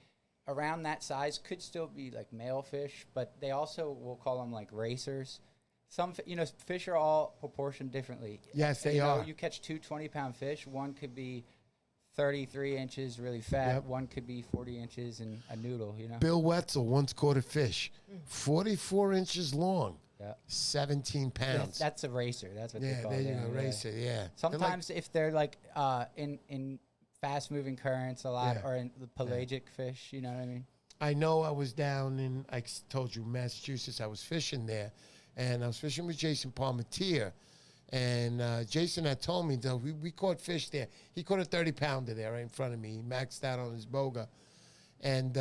around that size could still be like male fish, but they also will call them like racers. Some fish are all proportioned differently. Yes, they You know, are. You catch 2 20-pound fish. One could be 33 inches, really fat. Yep. One could be 40 inches and a noodle. You know. Bill Wetzel once caught a fish 44 inches long, Yeah. 17 pounds. That's a racer. That's what they Yeah, call there it. you go, yeah. racer, yeah. They're like- Sometimes if they're like in fast moving currents a lot, Yeah. or in the pelagic fish, you know what I mean? I know I was down in, told you, Massachusetts. I was fishing there, and I was fishing with Jason Palmatier. And Jason had told me that we caught fish there. He caught a 30-pounder there right in front of me. He maxed out on his boga. And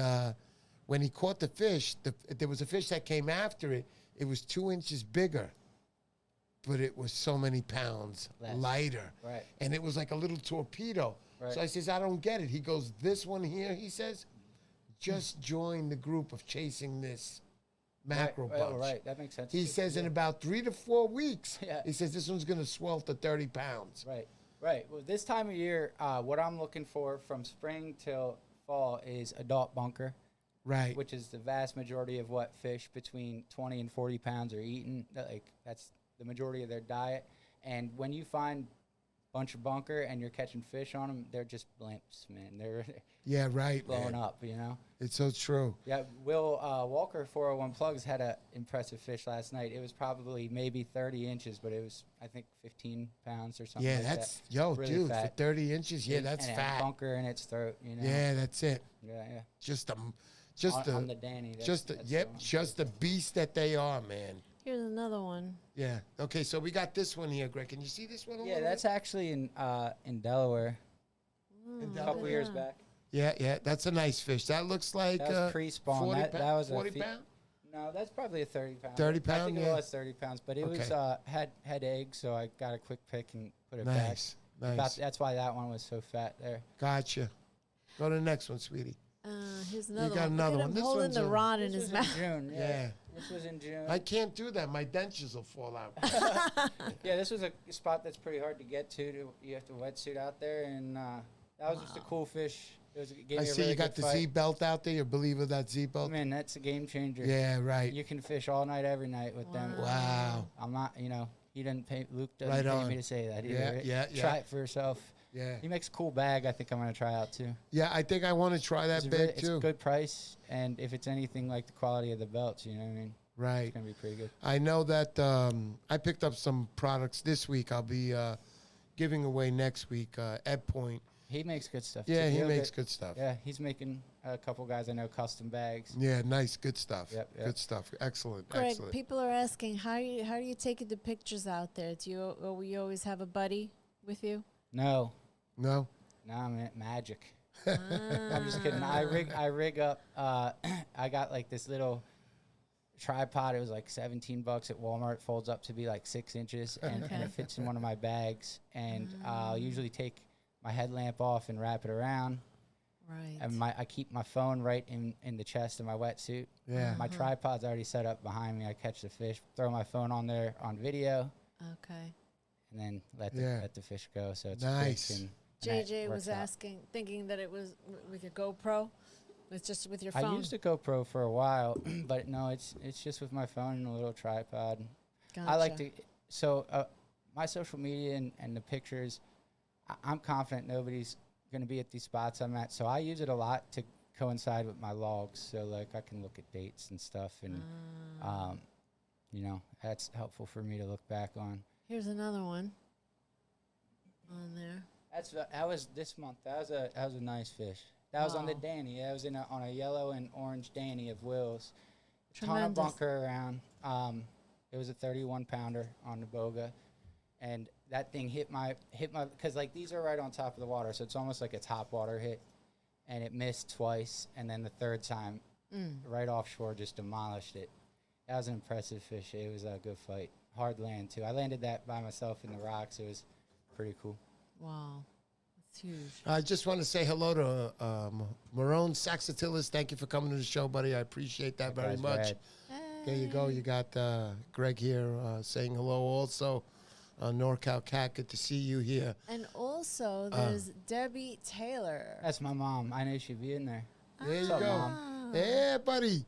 when he caught the fish, there was a fish that came after it. It was 2 inches bigger, but it was so many pounds Less. lighter. Right. And it was like a little torpedo. Right. So I says, I don't get it. He goes, this one here, he says, just join the group of chasing this mackerel right, bunch. right, that makes sense. He too. says in Yeah. about 3 to 4 weeks, Yeah. he says this one's going to swell to 30 pounds. Right, right. Well, this time of year, what I'm looking for from spring till fall is adult bunker, Right. which is the vast majority of what fish between 20 and 40 pounds are eating. That's the majority of their diet. And when you find a bunch of bunker and you're catching fish on them, they're just blimps, man. They're Yeah, right, blowing man. up, you know? It's so true. Yeah, Will Walker 401 Plugs had an impressive fish last night. It was probably maybe 30 inches, but it was, I think, 15 pounds or something Yeah, like that's, that. yo, Really dude, fat. for 30 inches, yeah, that's and it had fat. bunker in its throat, you know? Yeah, that's it. Yeah, yeah. Just On the Danny. That's, just the, that's yep, the one. just the beast that they are, man. Here's another one. Yeah. Okay, so we got this one here, Greg. Can you see this one a Yeah, little that's bit? actually in Delaware. In a couple Delaware? years back. Yeah, that's a nice fish. That looks like That was pre-spawn. 40 That was 40 a pound? No, that's probably a 30 pound. 30 I pound, think yeah. it was 30 pounds, but it was Okay. had eggs, so I got a quick pick and put it back. Nice, nice. That's why that one was so fat there. Gotcha. Go to the next one, sweetie. Here's another got one. another Look at one. him This holding one's the a- rod in This his was mouth. in June. Yeah. This was in June. I can't do that. My dentures will fall out. Yeah, this was a spot that's pretty hard to get to. You have to wetsuit out there, and that was just a cool fish. It gave I me a see really you got good the fight. Z belt out there. You believe of that Z belt? Man, that's a game changer. Yeah, right. You can fish all night, every night with them. Wow. I'm not, he didn't pay, Luke doesn't Right pay on. me to say that either. Yeah. Try it for yourself. Yeah. He makes a cool bag. I think I'm going to try out too. Yeah, I think I want to try that bag It's too. a good price, and if it's anything like the quality of the belts, you know what I mean? Right. It's going to be pretty good. I know that I picked up some products this week. I'll be giving away next week. Ed Point. He makes good stuff Yeah, too. he He'll makes get- good stuff. Yeah, he's making a couple guys I know custom bags. Yeah, nice, good stuff. Yep. Good stuff. Excellent, Greg, excellent. people are asking how do you take the pictures out there? Do you always have a buddy with you? No, No. man, magic. I'm just kidding. I rig up. I got like this little tripod. It was like $17 at Walmart. It folds up to be like 6 inches, and Okay. it fits in one of my bags. And I'll usually take my headlamp off and wrap it around. Right. And I keep my phone right in the chest of my wetsuit. Yeah. My tripod's already set up behind me. I catch the fish, throw my phone on there on video, Okay. and then let the fish go. So it's Nice. quick and it JJ was works out. asking, thinking that it was with your GoPro. It's just with your I phone. used a GoPro for a while, but no, it's just with my phone and a little tripod. Gotcha. I like to. So my social media and the pictures, I'm confident nobody's going to be at these spots I'm at. So I use it a lot to coincide with my logs. So like I can look at dates and stuff, and that's helpful for me to look back on. Here's another one on there. That was this month. That was a nice fish. That was on the Wow. Danny. That was on a yellow and orange Danny of Will's. Ton of Tremendous. bunker around. It was a 31 pounder on the boga, and that thing hit my because like these are right on top of the water, so it's almost like a top water hit, and it missed twice, and then the third time, right offshore, just demolished it. That was an impressive fish. It was a good fight. Hard land too. I landed that by myself in the rocks. It was pretty cool. Wow. That's huge. I just want to say hello to Marone Saxatilis. Thank you for coming to the show, buddy. I appreciate that very guy's much. rad. There you go. You got Greg here saying hello also. NorCal Cat, good to see you here. And also, there's Debbie Taylor. That's my mom. I knew she'd be in there. There you What's up, go. Mom? Yeah, buddy.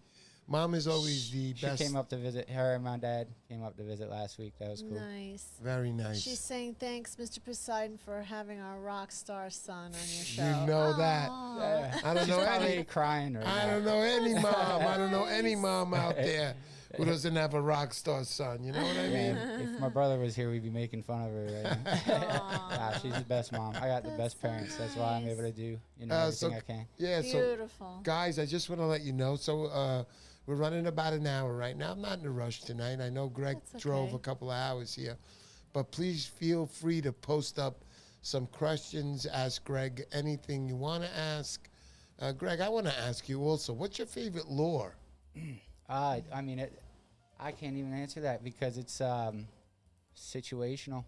Mom is always the She best. came up to visit. Her and my dad came up to visit last week. That was cool. Nice. Very nice. She's saying thanks, Mr. Poseidon, for having our rock star son on your show. You know that. Aw. Yeah. I don't She's know probably any. crying right I now. don't know any mom. I don't know any mom out there who doesn't have a rock star son. You know what I mean? Yeah, if my brother was here, we'd be making fun of her right now. Nah, she's the best mom. I got the best so parents. That's why I'm nice. able to do so everything I can. Yeah. So Beautiful. guys, I just want to let you know. So we're running about an hour right now. I'm not in a rush tonight. I know Greg That's drove okay. a couple of hours here, but please feel free to post up some questions. Ask Greg anything you want to ask. Greg, I want to ask you also, what's your favorite lure? I mean, I can't even answer that because it's situational.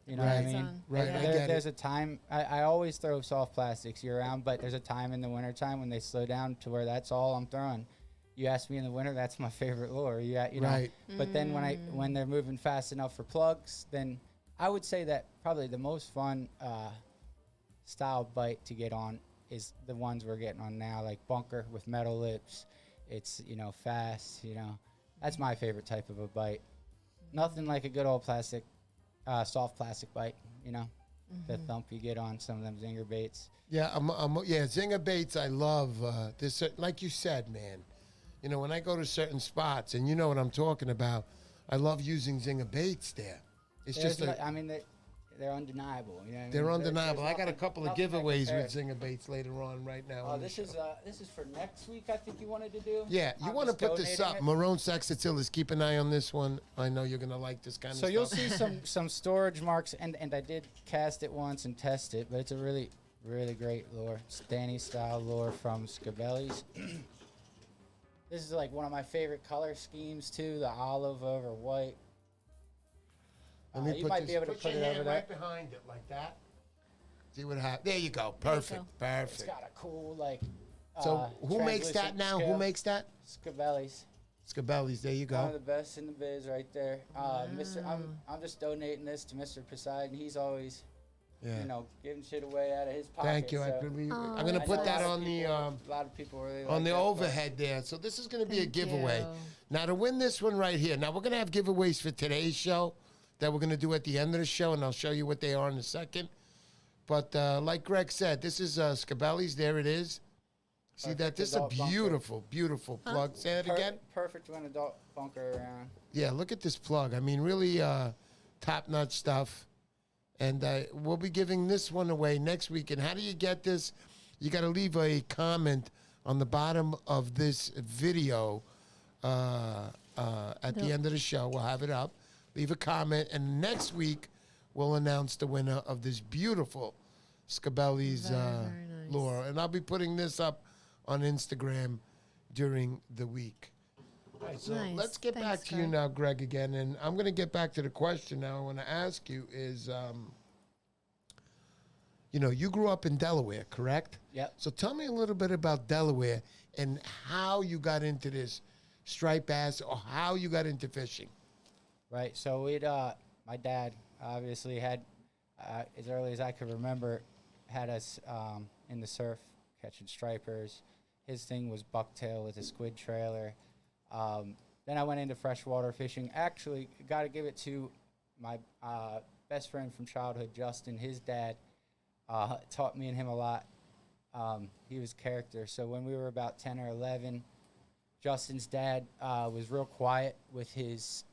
You know what I Right. mean? Right, Yeah. I get There's it. a time. I always throw soft plastics year round, but there's a time in the wintertime when they slow down to where that's all I'm throwing. You ask me in the winter, that's my favorite lure. You know. Right. But then when they're moving fast enough for plugs, then I would say that probably the most fun style bite to get on is the ones we're getting on now, like bunker with metal lips. It's fast. That's my favorite type of a bite. Nothing like a good old plastic, soft plastic bite. The thump you get on some of them zinger baits. Yeah, zinger baits. I love this. Like you said, man. When I go to certain spots, and you know what I'm talking about, I love using zinger baits there. It's just They're undeniable. You know what I mean? they're undeniable. There's I got a nothing- couple of nothing that giveaways with compares. zinger baits later on right now. Oh, on the this show. is for next week. I think you wanted to do. Yeah, you I'm want to just put this donating up. it. Marone Saxatilis, keep an eye on this one. I know you're going to like this kind So of you'll stuff. see some storage marks, and I did cast it once and test it, but it's a really, Really great lure. It's Danny style lure from Scabelli's. This is like one of my favorite color schemes too. The olive over white. You might be able to put your it hand over there. right behind it like that. See what happens. There you go. Perfect. Perfect. It's got a cool like. So who makes that translucent now? scale. Who makes that? Scabelli's. Scabelli's. There you One of go. the best in the biz, right there. I'm just donating this to Mr. Poseidon. He's always, Yeah. giving shit away out of his pocket. Thank you. I so believe. Oh, I'm gonna I put know that a lot on of the people- a lot of people really on like the that, but- overhead there. So this is gonna be a Thank giveaway. you. Now to win this one right here. Now we're gonna have giveaways for today's show that we're gonna do at the end of the show, and I'll show you what they are in a second. But like Greg said, this is Scabelli's. There it is. See that? Perfect This is a adult bunker. beautiful, beautiful plug. Say that again. Perfect when adult bunker around. Yeah, look at this plug. I mean, really top-notch stuff. And we'll be giving this one away next week. And how do you get this? You got to leave a comment on the bottom of this video at the end of the show. We'll have it up. Leave a comment. And next week, we'll announce the winner of this beautiful Scabelli's Very, very nice. lure. And I'll be putting this up on Instagram during the week. All right, so Nice. let's get Thanks, back to you Greg. now, Greg, again. And I'm going to get back to the question now I want to ask you is, you grew up in Delaware, correct? Yep. So tell me a little bit about Delaware and how you got into this striped bass or how you got into fishing. Right. So my dad obviously had, as early as I could remember, had us in the surf catching stripers. His thing was bucktail with a squid trailer. Then I went into freshwater fishing. Actually, got to give it to my best friend from childhood, Justin. His dad taught me and him a lot. He was character. So when we were about 10 or 11, Justin's dad was real quiet with his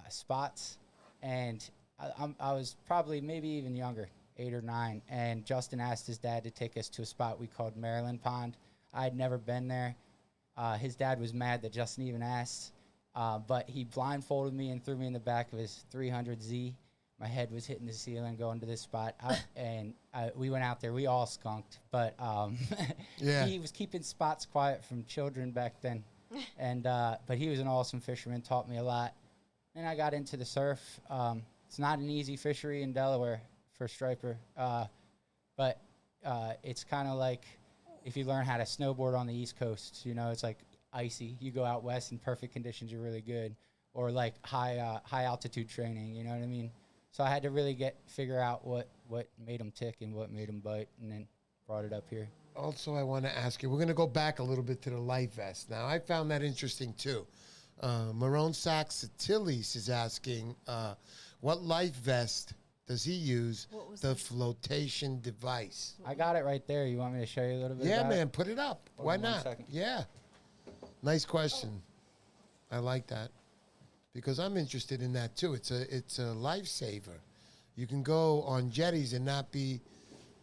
spots. And I was probably maybe even younger, 8 or 9. And Justin asked his dad to take us to a spot we called Maryland Pond. I had never been there. His dad was mad that Justin even asked. But he blindfolded me and threw me in the back of his 300Z. My head was hitting the ceiling going to this spot. We went out there. We all skunked. But Yeah. he was keeping spots quiet from children back then. But he was an awesome fisherman, taught me a lot. And I got into the surf. It's not an easy fishery in Delaware for striper. But it's kind of like if you learn how to snowboard on the East Coast, it's like icy. You go out west in perfect conditions, you're really good. Or like high altitude training, you know what I mean? So I had to really figure out what made them tick and what made them bite, and then brought it up here. Also, I want to ask you, we're going to go back a little bit to the life vest. Now, I found that interesting, too. Marone Saxatilis is asking, what life vest does he use, What was the that? flotation device? I got it right there. You want me to show you a little bit Yeah, about man, it? put it up. Hold Why on 1 not? second. Yeah. Nice question. I like that because I'm interested in that, too. It's a lifesaver. You can go on jetties and not be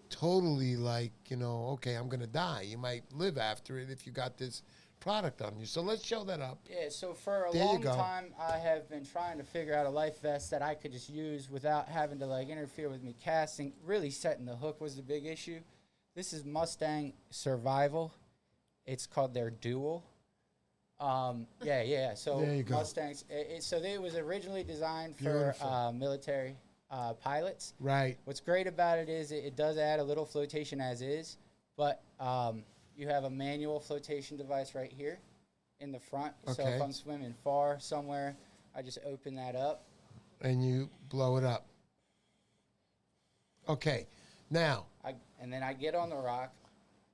totally like, okay, I'm going to die. You might live after it if you got this product on you. So let's show that up. Yeah, so for a There you long go. time, I have been trying to figure out a life vest that I could just use without having to interfere with me casting. Really setting the hook was the big issue. This is Mustang Survival. It's called their Dual. Yeah. So There you go. Mustangs. So it was originally designed for Beautiful. military pilots. Right. What's great about it is it does add a little flotation as is, but you have a manual flotation device right here in the front. So Okay. if I'm swimming far somewhere, I just open that up. And you blow it up. Okay. Now, And then I get on the rock,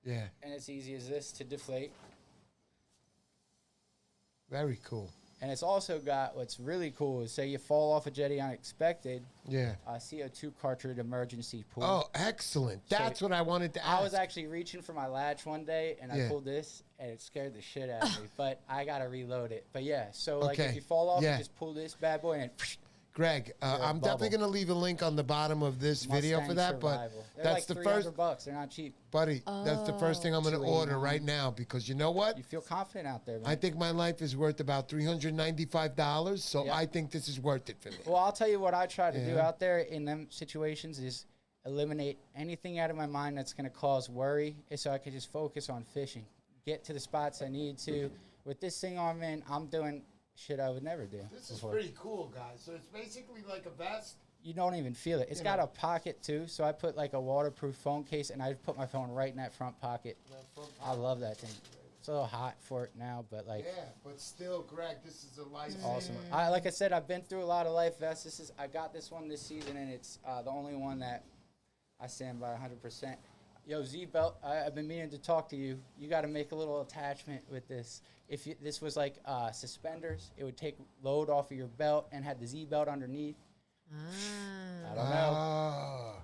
yeah, and it's easy as this to deflate. very cool. And it's also got what's really cool is say you fall off a jetty unexpected, Yeah. CO2 cartridge emergency pool. Oh, excellent. That's what I wanted to ask. I was actually reaching for my latch one day, and Yeah. I pulled this, and it scared the shit out of me. But I got to reload it. But yeah, so like Okay. if you fall off, Yeah. you just pull this bad boy, and Greg, I'm definitely going to leave a link on the bottom of this video for Mustang that, but Survival. They're that's like the $300 first, bucks. They're not cheap. buddy, that's the first thing I'm going to order $289. right now because you know what? You feel confident out there, man. I think my life is worth about $395, so Yeah. I think this is worth it for me. Well, I'll tell you what I try to do Yeah. out there in them situations is eliminate anything out of my mind that's going to cause worry, so I could just focus on fishing, get to the spots I need to. With this thing on, man, I'm doing shit I would never do. This is before. pretty cool, guys. So it's basically like a vest. You don't even feel it. It's got a pocket too, so I put like a waterproof phone case, and I put my phone right in that front pocket. I love that thing. It's a little hot for it now, but like. Yeah, but still, Greg, this is a life. Awesome. Like I said, I've been through a lot of life vests. I got this one this season, and it's the only one that I stand by 100%. Yo, Z-Belt, I've been meaning to talk to you. You got to make a little attachment with this. If this was like suspenders, it would take load off of your belt and had the Z-Belt underneath. I don't know.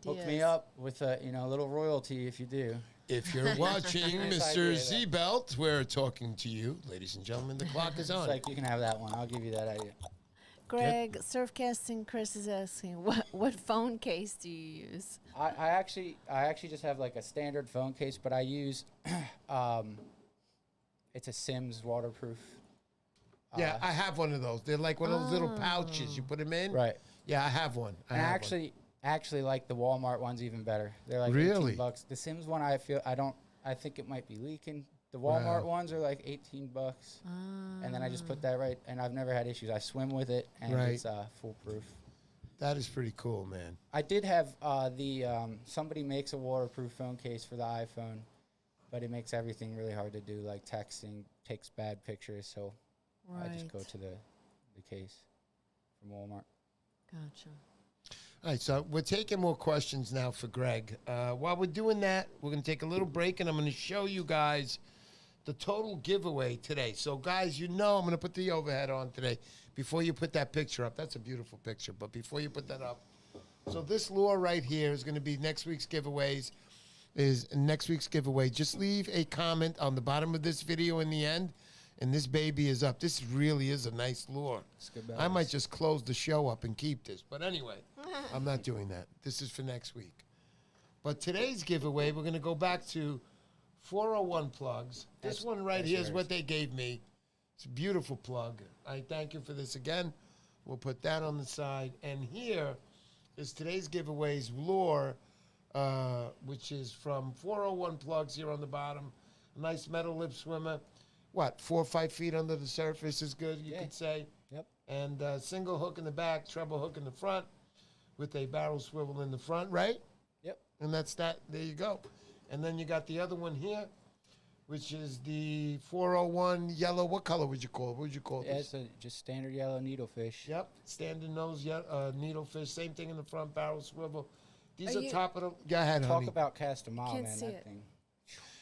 Hook me up with a little royalty if you do. If you're watching Nice Mr. idea, Z-Belt, we're talking to you. Ladies and gentlemen, the clock is on. It's like, you can have that one. I'll give you that idea. Greg, Surfcasting Chris is asking, what phone case do you use? I actually just have like a standard phone case, but I use it's a Sims waterproof. Yeah, I have one of those. They're like one of those little pouches. You put them in. Right. Yeah, I have one. I actually like the Walmart ones even better. They're like Really? $18. The Sims one, I think it might be leaking. The Walmart ones are like $18, and then I just put that right, and I've never had issues. I swim with it, and it's foolproof. That is pretty cool, man. I did have somebody makes a waterproof phone case for the iPhone, but it makes everything really hard to do, like texting, takes bad pictures, so I just go to the case from Walmart. Gotcha. All right, so we're taking more questions now for Greg. While we're doing that, we're going to take a little break, and I'm going to show you guys the total giveaway today. So, guys, I'm going to put the overhead on today. Before you put that picture up, that's a beautiful picture, but before you put that up, so this lure right here is going to be next week's giveaways. Just leave a comment on the bottom of this video in the end, and this baby is up. This really is a nice lure. I might just close the show up and keep this, but anyway, I'm not doing that. This is for next week. But today's giveaway, we're going to go back to 401 plugs. This one right here is what they gave me. It's a beautiful plug. I thank you for this again. We'll put that on the side. And here is today's giveaway's lure, which is from 401 plugs here on the bottom. A nice metal lip swimmer. 4 or 5 feet under the surface is good, you could say. Yep. And single hook in the back, treble hook in the front with a barrel swivel in the front, right? Yep. And that's that. There you go. And then you got the other one here, which is the 401 yellow. What color would you call it? What would you call this? It's just standard yellow needlefish. Yep. Standard nose needlefish. Same thing in the front, barrel swivel. These Are are you- top of the... Go ahead, Talk honey. about cast a mile, Can't man. see That it. thing.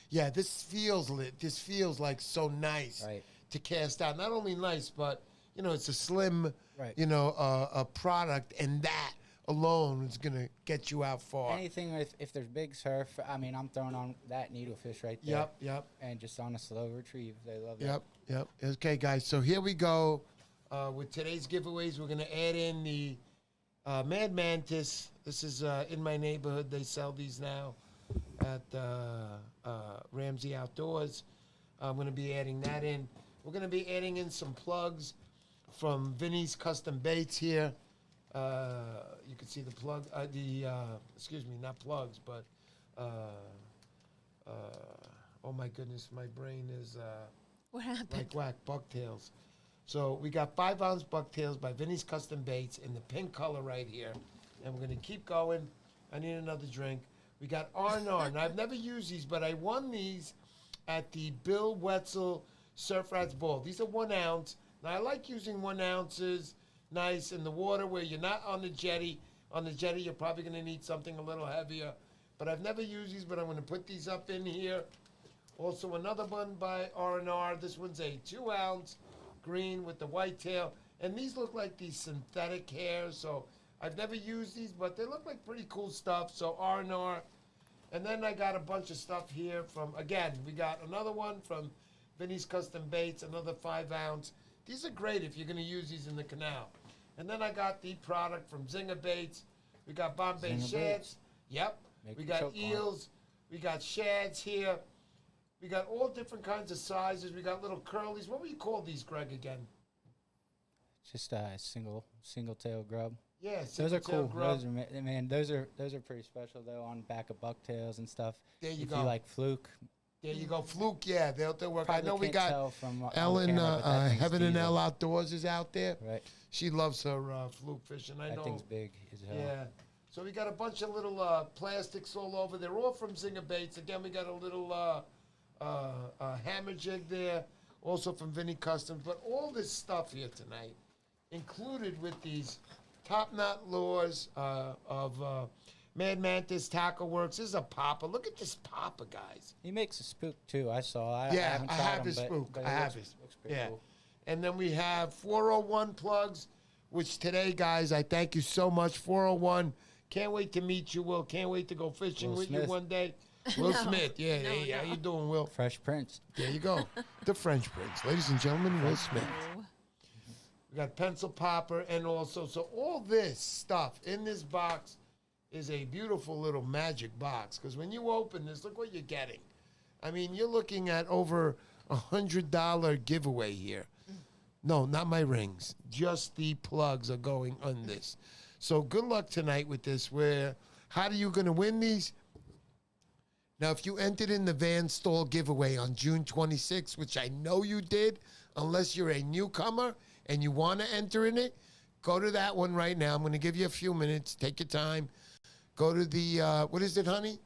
Yeah, this feels lit. This feels like so nice Right. to cast out. Not only nice, but, it's a slim, Right. a product, and that alone is going to get you out far. Anything if there's big surf, I'm throwing on that needlefish right there. Yep. And just on a slow retrieve. They love that. Yep. Okay, guys. So here we go with today's giveaways. We're going to add in the Mad Mantis. This is in my neighborhood. They sell these now at Ramsey Outdoors. I'm going to be adding that in. We're going to be adding in some plugs from Vinny's Custom Baits here. You can see the plug, excuse me, not plugs, but, oh my goodness, my brain is What happened? like whack, bucktails. So we got 5-ounce bucktails by Vinny's Custom Baits in the pink color right here. And we're going to keep going. I need another drink. We got R&R. Now, I've never used these, but I won these at the Bill Wetzel Surf Rats Ball. These are 1 ounce. Now, I like using 1 ounces nice in the water where you're not on the jetty. On the jetty, you're probably going to need something a little heavier. But I've never used these, but I'm going to put these up in here. Also, another one by R&R. This one's a 2-ounce green with the white tail. And these look like these synthetic hairs, so I've never used these, but they look like pretty cool stuff. So R&R. And then I got a bunch of stuff here from, again, we got another one from Vinny's Custom Baits, another 5-ounce. These are great if you're going to use these in the canal. And then I got the product from Zinger Baits. We got Bombay Zinger Shads. Baits. Yep. Make We the got choke on. eels. We got shads here. We got all different kinds of sizes. We got little curlies. What would you call these, Greg, again? Just a single tail grub. Yeah, Those are single-tail cool. grub. Those are pretty special though on back of bucktails and stuff. There you if go. you like fluke, There you go. Fluke, yeah, they'll work. I probably know we can't got tell from on Ellen, camera, but that thing's Heaven and diesel. Elle Outdoors is out there. Right, She loves her fluke fishing. I that know. thing's big as hell. Yeah. So we got a bunch of little plastics all over. They're all from Zinger Baits. Again, we got a little hammer jig there, also from Vinny Customs. But all this stuff here tonight, included with these top knot lures of Mad Mantis Tackle Works. This is a popper. Look at this popper, guys. He makes a spook too. I saw. I Yeah, haven't I tried have him, his but- spook. but I it have looks- his. Looks pretty Yeah. cool. And then we have 401 plugs, which today, guys, I thank you so much. 401. Can't wait to meet you, Will. Can't wait to go fishing Will with you Smith. one day. Will No. Smith. Yeah, No, hey, how no. you doing, Will? Fresh Prince. There you go. The French Prince. Ladies and gentlemen, Will Smith. Oh. We got pencil popper and also, so all this stuff in this box is a beautiful little magic box. Because when you open this, look what you're getting. I mean, you're looking at over $100 giveaway here. No, not my rings. Just the plugs are going on this. So good luck tonight with this. How are you going to win these? Now, if you entered in the Van Stall giveaway on June 26th, which I know you did, unless you're a newcomer and you want to enter in it, go to that one right now. I'm going to give you a few minutes. Take your time. Go to the, what is it, honey?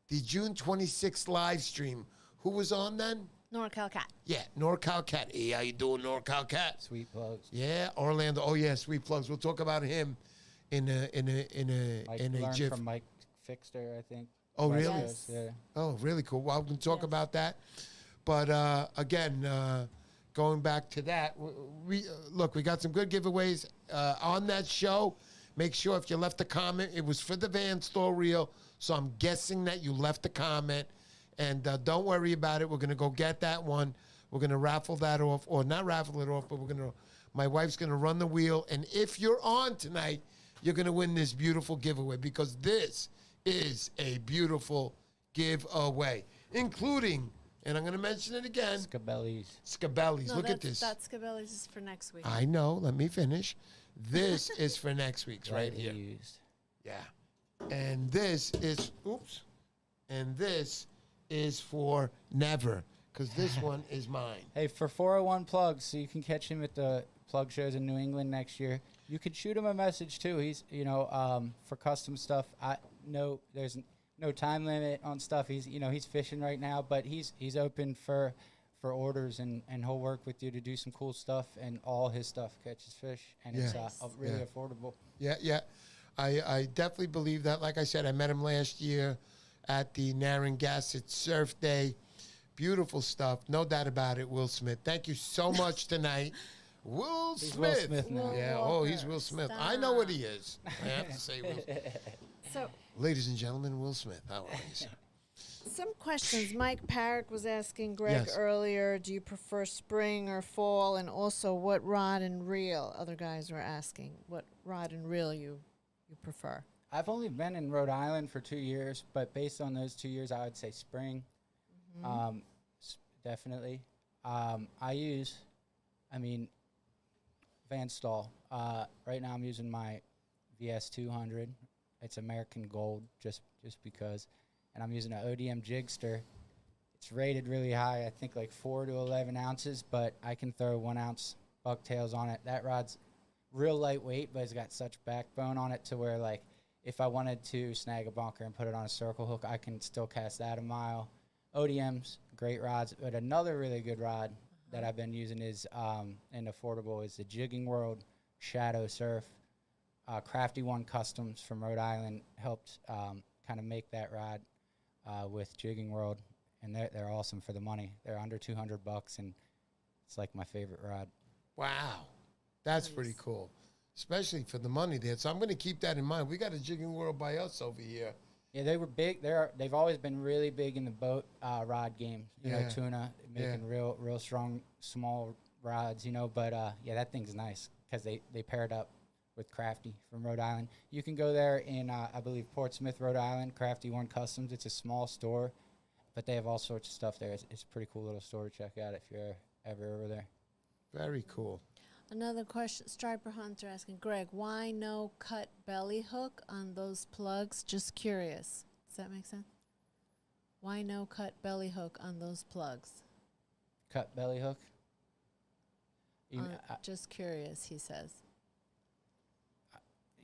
The June 26th live stream. Who was on then? NorCal Cat. Yeah, NorCal Cat. Hey, how you doing, NorCal Cat? Sweet plugs. Yeah, Orlando. Oh yeah, sweet plugs. We'll talk about him in a Mike GIF. learned from Mike Fixter, I think. Oh, West really? Coast, yeah. Oh, really cool. Well, we can talk Yes. about that. But again, going back to that, we look. We got some good giveaways on that show. Make sure if you left a comment, it was for the Van Store Reel. So I'm guessing that you left a comment. And don't worry about it. We're going to go get that one. We're going to raffle that off, or not raffle it off, but my wife's going to run the wheel. And if you're on tonight, you're going to win this beautiful giveaway, because this is a beautiful giveaway, including, and I'm going to mention it again, Scabellis. Scabellis. No, Look at this. That's Cabela's is for next week. I know. Let me finish. This is for next week's right Lightly here. used. Yeah. And this is, and this is for never, because this one is mine. Hey, for 401 plugs, so you can catch him at the plug shows in New England next year. You could shoot him a message too. He's, for custom stuff. I know there's no time limit on stuff. He's fishing right now, but he's open for orders, and he'll work with you to do some cool stuff. And all his stuff catches fish, and it's Nice. really Yeah. affordable. Yeah. I definitely believe that. Like I said, I met him last year at the Narragansett Surf Day. Beautiful stuff. No doubt about it, Will Smith. Thank you so much tonight. Will He's Smith. Will Smith now. Will Yeah, Walker. he's Will Smith. I know what he is. I have to say, Will. So, Ladies and gentlemen, Will Smith. How are you, sir? some questions. Mike Parrott was asking Greg Yes. earlier, do you prefer spring or fall? And also, what rod and reel? Other guys were asking, what rod and reel you prefer? I've only been in Rhode Island for 2 years, but based on those 2 years, I would say spring. Definitely. Van Stall. Right now I'm using my VS 200. It's American Gold, just because. And I'm using an ODM Jigster. It's rated really high, I think like 4 to 11 ounces, but I can throw 1 ounce bucktails on it. That rod's real lightweight, but it's got such backbone on it to where, like, if I wanted to snag a bunker and put it on a circle hook, I can still cast that a mile. ODM's great rods, but another really good rod that I've been using is and affordable is the Jigging World Shadow Surf. Crafty One Customs from Rhode Island helped kind of make that rod with Jigging World, and they're awesome for the money. They're under $200, and it's like my favorite rod. Wow. That's pretty cool, especially for the money there. So I'm going to keep that in mind. We got a Jigging World by us over here. Yeah, they were big. They've always been really big in the boat rod game. You know, tuna, making real strong small rods. But that thing's nice because they paired up with Crafty from Rhode Island. You can go there in I believe Portsmouth, Rhode Island. Crafty One Customs. It's a small store, but they have all sorts of stuff there. It's a pretty cool little store to check out if you're ever over there. Very cool. Another question, Striper Hunter asking, Greg, why no cut belly hook on those plugs? Just curious. Does that make sense? Why no cut belly hook on those plugs? Cut belly hook. Just curious, he says.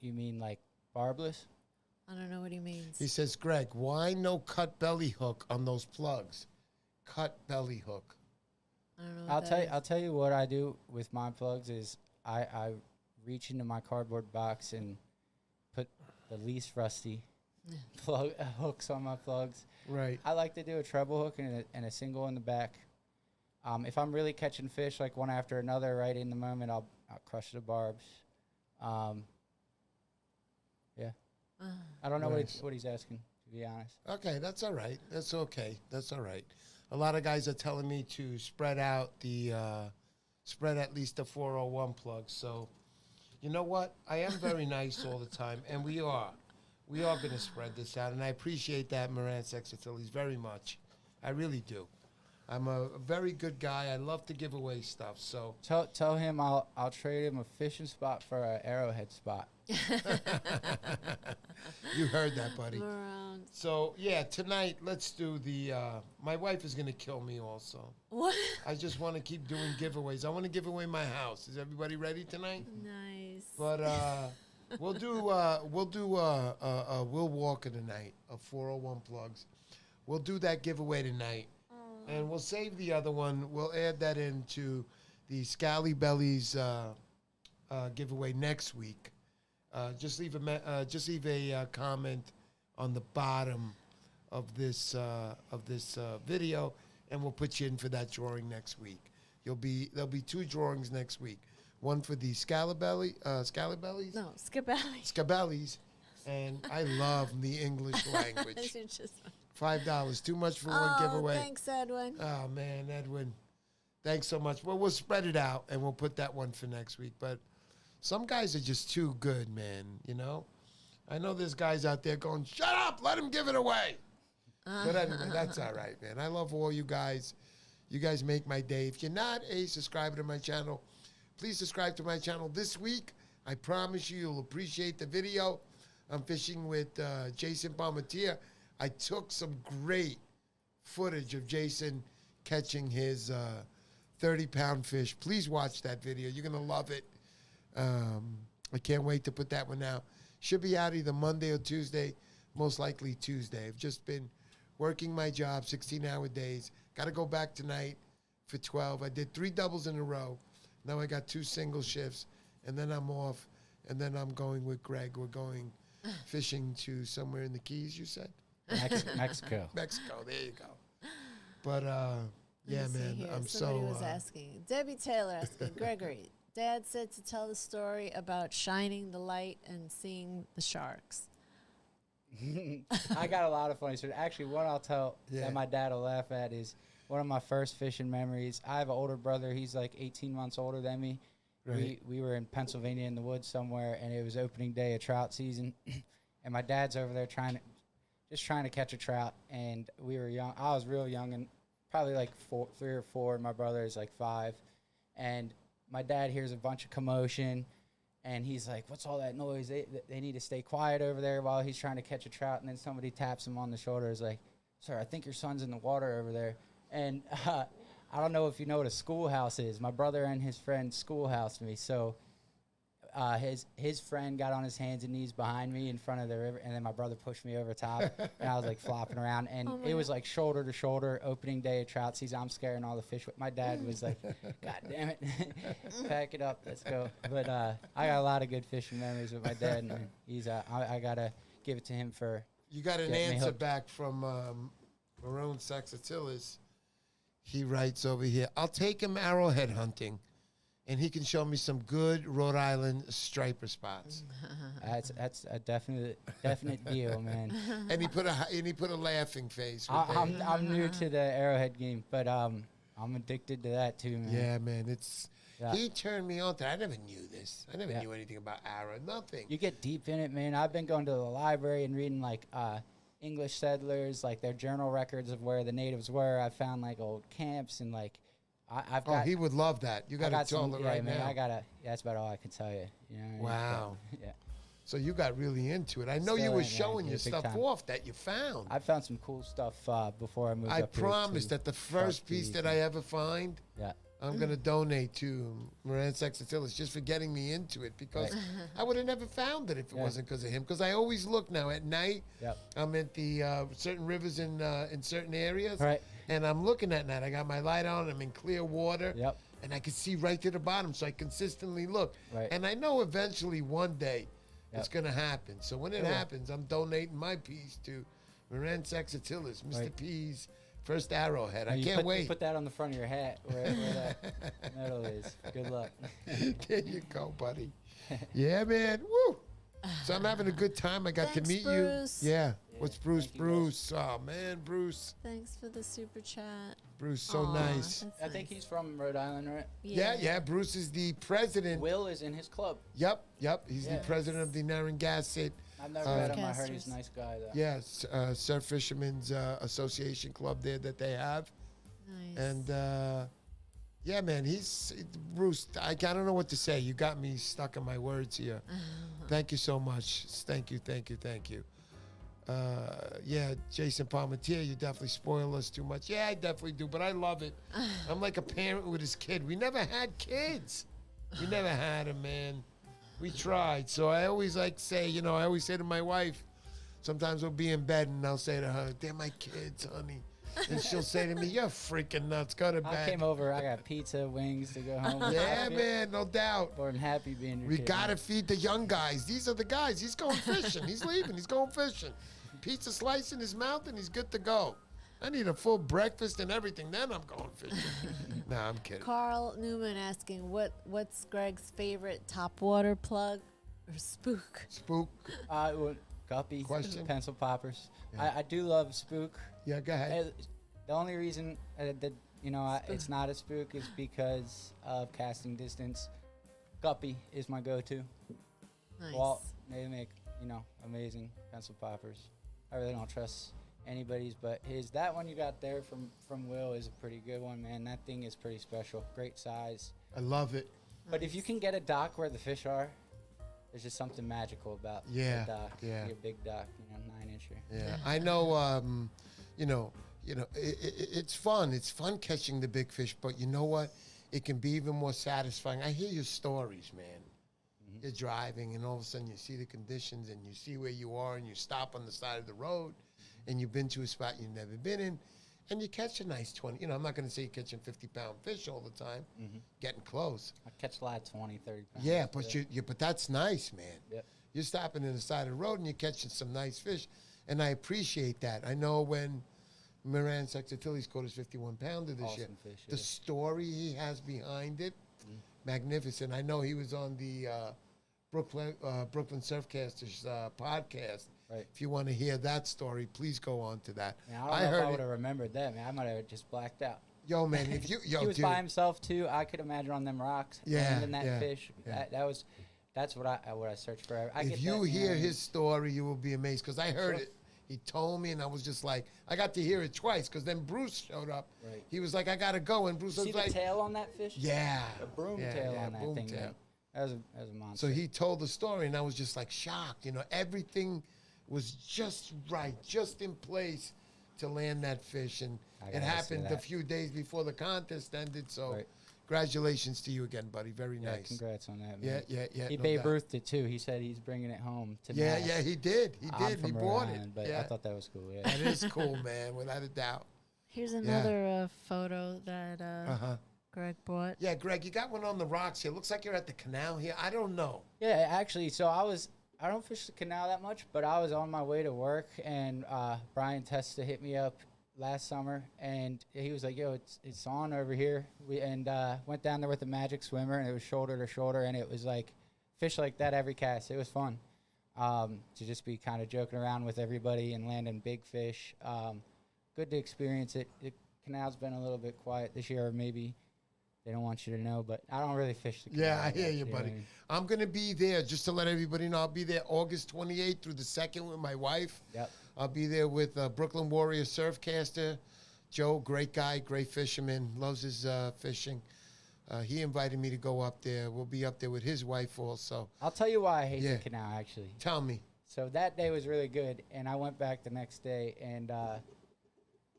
You mean like barbless? I don't know what he means. He says, Greg, why no cut belly hook on those plugs? Cut belly hook. I don't know what I'll tell you what I do with my plugs is I reach into my cardboard box and put the least rusty plug hooks on my plugs. Right. I like to do a treble hook and a single in the back. If I'm really catching fish like one after another right in the moment, I'll crush the barbs. Yeah. I don't know what he's asking, to be honest. Okay, that's all right. That's okay. That's all right. A lot of guys are telling me to spread out spread at least the 401 plug. So, you know what? I am very nice all the time, and we are. We are going to spread this out, and I appreciate that, Moran Sexatilis, very much. I really do. I'm a very good guy. I love to give away stuff. So Tell him I'll trade him a fishing spot for an arrowhead spot. you heard that, buddy. Around. So yeah, tonight let's do the. My wife is gonna kill me also. What? I just want to keep doing giveaways. I want to give away my house. Is everybody ready tonight? Nice. But we'll Walker tonight of 401 plugs. We'll do that giveaway tonight. And we'll save the other one. We'll add that into the Scally Bellies giveaway next week. Just leave a comment on the bottom of this video, and we'll put you in for that drawing next week. There'll be 2 drawings next week. One for the Scalabellies. No, Scabelli. Scabellies, and I love the English language. $5, too much for one giveaway. Thanks, Edwin. Oh, man, Edwin. Thanks so much. Well, we'll spread it out, and we'll put that one for next week. But some guys are just too good, man, you know? I know there's guys out there going, shut up, let him give it away. But anyway, that's all right, man. I love all you guys. You guys make my day. If you're not a subscriber to my channel, please subscribe to my channel this week. I promise you'll appreciate the video. I'm fishing with Jason Palmatier. I took some great footage of Jason catching his 30-pound fish. Please watch that video. You're going to love it. I can't wait to put that one out. Should be out either Monday or Tuesday, most likely Tuesday. I've just been working my job, 16-hour days. Got to go back tonight for 12. I did 3 doubles in a row. Now I got 2 single shifts, and then I'm off, and then I'm going with Greg. We're going fishing to somewhere in the Keys, you said? Mexico. Mexico, there you go. But, yeah, man, I'm Somebody so... was asking. Debbie Taylor asking, Gregory, Dad said to tell the story about shining the light and seeing the sharks. I got a lot of funny stories. Actually, one I'll tell that my dad will laugh at is one of my first fishing memories. I have an older brother. He's like 18 months older than me. Right. We were in Pennsylvania in the woods somewhere, and it was opening day of trout season. And my dad's over there trying to catch a trout. And we were young. I was real young, and probably like 3 or 4. And my brother is like 5. And my dad hears a bunch of commotion. And he's like, what's all that noise? They need to stay quiet over there while he's trying to catch a trout. And then somebody taps him on the shoulder. Is like, sir, I think your son's in the water over there. And I don't know if you know what a schoolhouse is. My brother and his friend schoolhoused me. So his friend got on his hands and knees behind me in front of the river. And then my brother pushed me over top. And I was like flopping around. And it was like shoulder to shoulder, opening day of trout season. I'm scaring all the fish. My dad was like, God damn it. Pack it up. Let's go. But I got a lot of good fishing memories with my dad. And he's I got to give it to him for. You got an answer back from Marone Saxatilis. He writes over here, I'll take him arrowhead hunting, and he can show me some good Rhode Island striper spots. That's a definite deal, man. And he put a laughing face. I'm new to the arrowhead game, but I'm addicted to that too, man. Yeah, man. He turned me on to that. I never knew this. I never knew anything about arrow. Nothing. You get deep in it, man. I've been going to the library and reading like English settlers, like their journal records of where the natives were. I found like old camps and like I've Oh, got. he would love that. You got to tell it right man, now. Yeah, that's about all I can tell you. You know what I mean? Wow. But, yeah. So you got really into it. I know you Still were am, man. showing Yeah, your big stuff time. off that you found. I found some cool stuff before I moved I up here. promise to that the first piece these that I ever find, Yeah. I'm going to donate to Moran Sexatilis just for getting me into it, because I would have never found it if it wasn't because of him. Because I always look now at night. Yep. I'm at the certain rivers in certain areas. Right. And I'm looking at night. I got my light on. I'm in clear water. Yep. And I can see right to the bottom. So I consistently look. Right. And I know eventually one day Yep. it's going to happen. So when it will. happens, I'm donating my piece to Moran Sexatilis, Mr. Right. P's first arrowhead. Now, I you can't put, wait. You put that on the front of your hat where that medal is. Good luck. There you go, buddy. Yeah, man. Woo. So I'm having a good time. I got Thanks, to meet Bruce. you. Yeah. What's Bruce? thank you, guys. Bruce. Oh, man, Bruce. Thanks for the super chat. Bruce, so Aw, nice. that's I think nice. he's from Rhode Island, right? Yeah. Bruce is the president. Will is in his club. Yep. He's the Yeah. president of the Narragansett. I've never met him. I heard he's a nice guy, though. Yes, Surf Fishermen's Association Club there that they have. Nice. And yeah, man, Bruce. I don't know what to say. You got me stuck in my words here. Thank you so much. Thank you. Yeah, Jason Palmetier, you definitely spoil us too much. Yeah, I definitely do, but I love it. I'm like a parent with his kid. We never had kids. We never had them, man. We tried. So I always say, I always say to my wife, sometimes we'll be in bed and I'll say to her, they're my kids, honey. And she'll say to me, you're freaking nuts. Go to I bed. came over. I got pizza, wings to go home. Yeah, man, no doubt. More than happy being your We kid, got to man. feed the young guys. These are the guys. He's going fishing. He's leaving. He's going fishing. Pizza slice in his mouth and he's good to go. I need a full breakfast and everything. Then I'm going fishing. Nah, I'm kidding. Carl Newman asking, what's Greg's favorite topwater plug or spook? Spook. Guppy, Question? pencil poppers. Yeah. I do love spook. Yeah, go ahead. The only reason that it's not a spook is because of casting distance. Guppy is my go-to. Nice. Walt, they make amazing pencil poppers. I really don't trust anybody's, but that one you got there from Will is a pretty good one, man. That thing is pretty special. Great size. I love it. But if you can get a dock where the fish are, there's just something magical about Yeah, the dock. yeah. Your big dock, 9-incher. Yeah, I know. It's fun. It's fun catching the big fish, but you know what? It can be even more satisfying. I hear your stories, man. You're driving, and all of a sudden you see the conditions, and you see where you are, and you stop on the side of the road, and you've been to a spot you've never been in, and you catch a nice 20. I'm not going to say you're catching 50-pound fish all the time. Getting close. I catch a lot of 20, 30 pounds. Yeah, but but that's nice, man. Yep. You're stopping in the side of the road and you're catching some nice fish, and I appreciate that. I know when Moran Sexatilis caught his 51-pounder this year, Awesome fish, the yeah. story he has behind it, magnificent. I know he was on the Brooklyn Surfcasters podcast. Right. If you want to hear that story, please go on to that. Man, I don't know if I would have remembered that, man. I might have just blacked out. Yo, man, if you He was dude, by himself too. I could imagine on them rocks. Yeah, landing that yeah, fish. yeah. That's what I searched for. I if get you that, hear know, his story, you will be amazed, because I heard Sure. it. He told me, and I was just like, I got to hear it twice, because then Bruce showed up. Right. He was like, I got to go, and Bruce See was the like, tail on that fish? yeah. A broom yeah, tail yeah, on that boom thing. tail. Man. That was a monster. So he told the story, and I was just like shocked. Everything was just right, just in place to land that fish, and I it gotta see happened a that. few days before the contest ended. So, Right. congratulations to you again, buddy. Very yeah, nice. congrats on that, Yeah, man. yeah. He no Babe doubt. Ruthed it too. He said he's bringing it home to Yeah, Mass. yeah, he did. He I'm did. He from Rhode bought it. Island, but Yeah, I thought that was cool. Yeah. that is cool, man, without a doubt. Here's another photo that Uh-huh. Greg bought. Yeah, Greg, you got one on the rocks here. Looks like you're at the canal here. I don't know. Yeah, actually, so I don't fish the canal that much, but I was on my way to work, and Brian Testa hit me up last summer, and he was like, yo, it's on over here. Went down there with a magic swimmer, and it was shoulder to shoulder, and it was like fish like that every cast. It was fun to just be kind of joking around with everybody and landing big fish. Good to experience it. The canal's been a little bit quiet this year, or maybe they don't want you to know, but I don't really fish the canal. Yeah, I hear much, you, know what buddy. I mean? I'm going to be there, just to let everybody know. I'll be there August 28th through the 2nd with my wife. Yep. I'll be there with Brooklyn Warrior Surfcaster Joe, great guy, great fisherman, loves his fishing. He invited me to go up there. We'll be up there with his wife also. I'll tell you why I hate Yeah. the canal, actually. Tell me. So that day was really good, and I went back the next day, and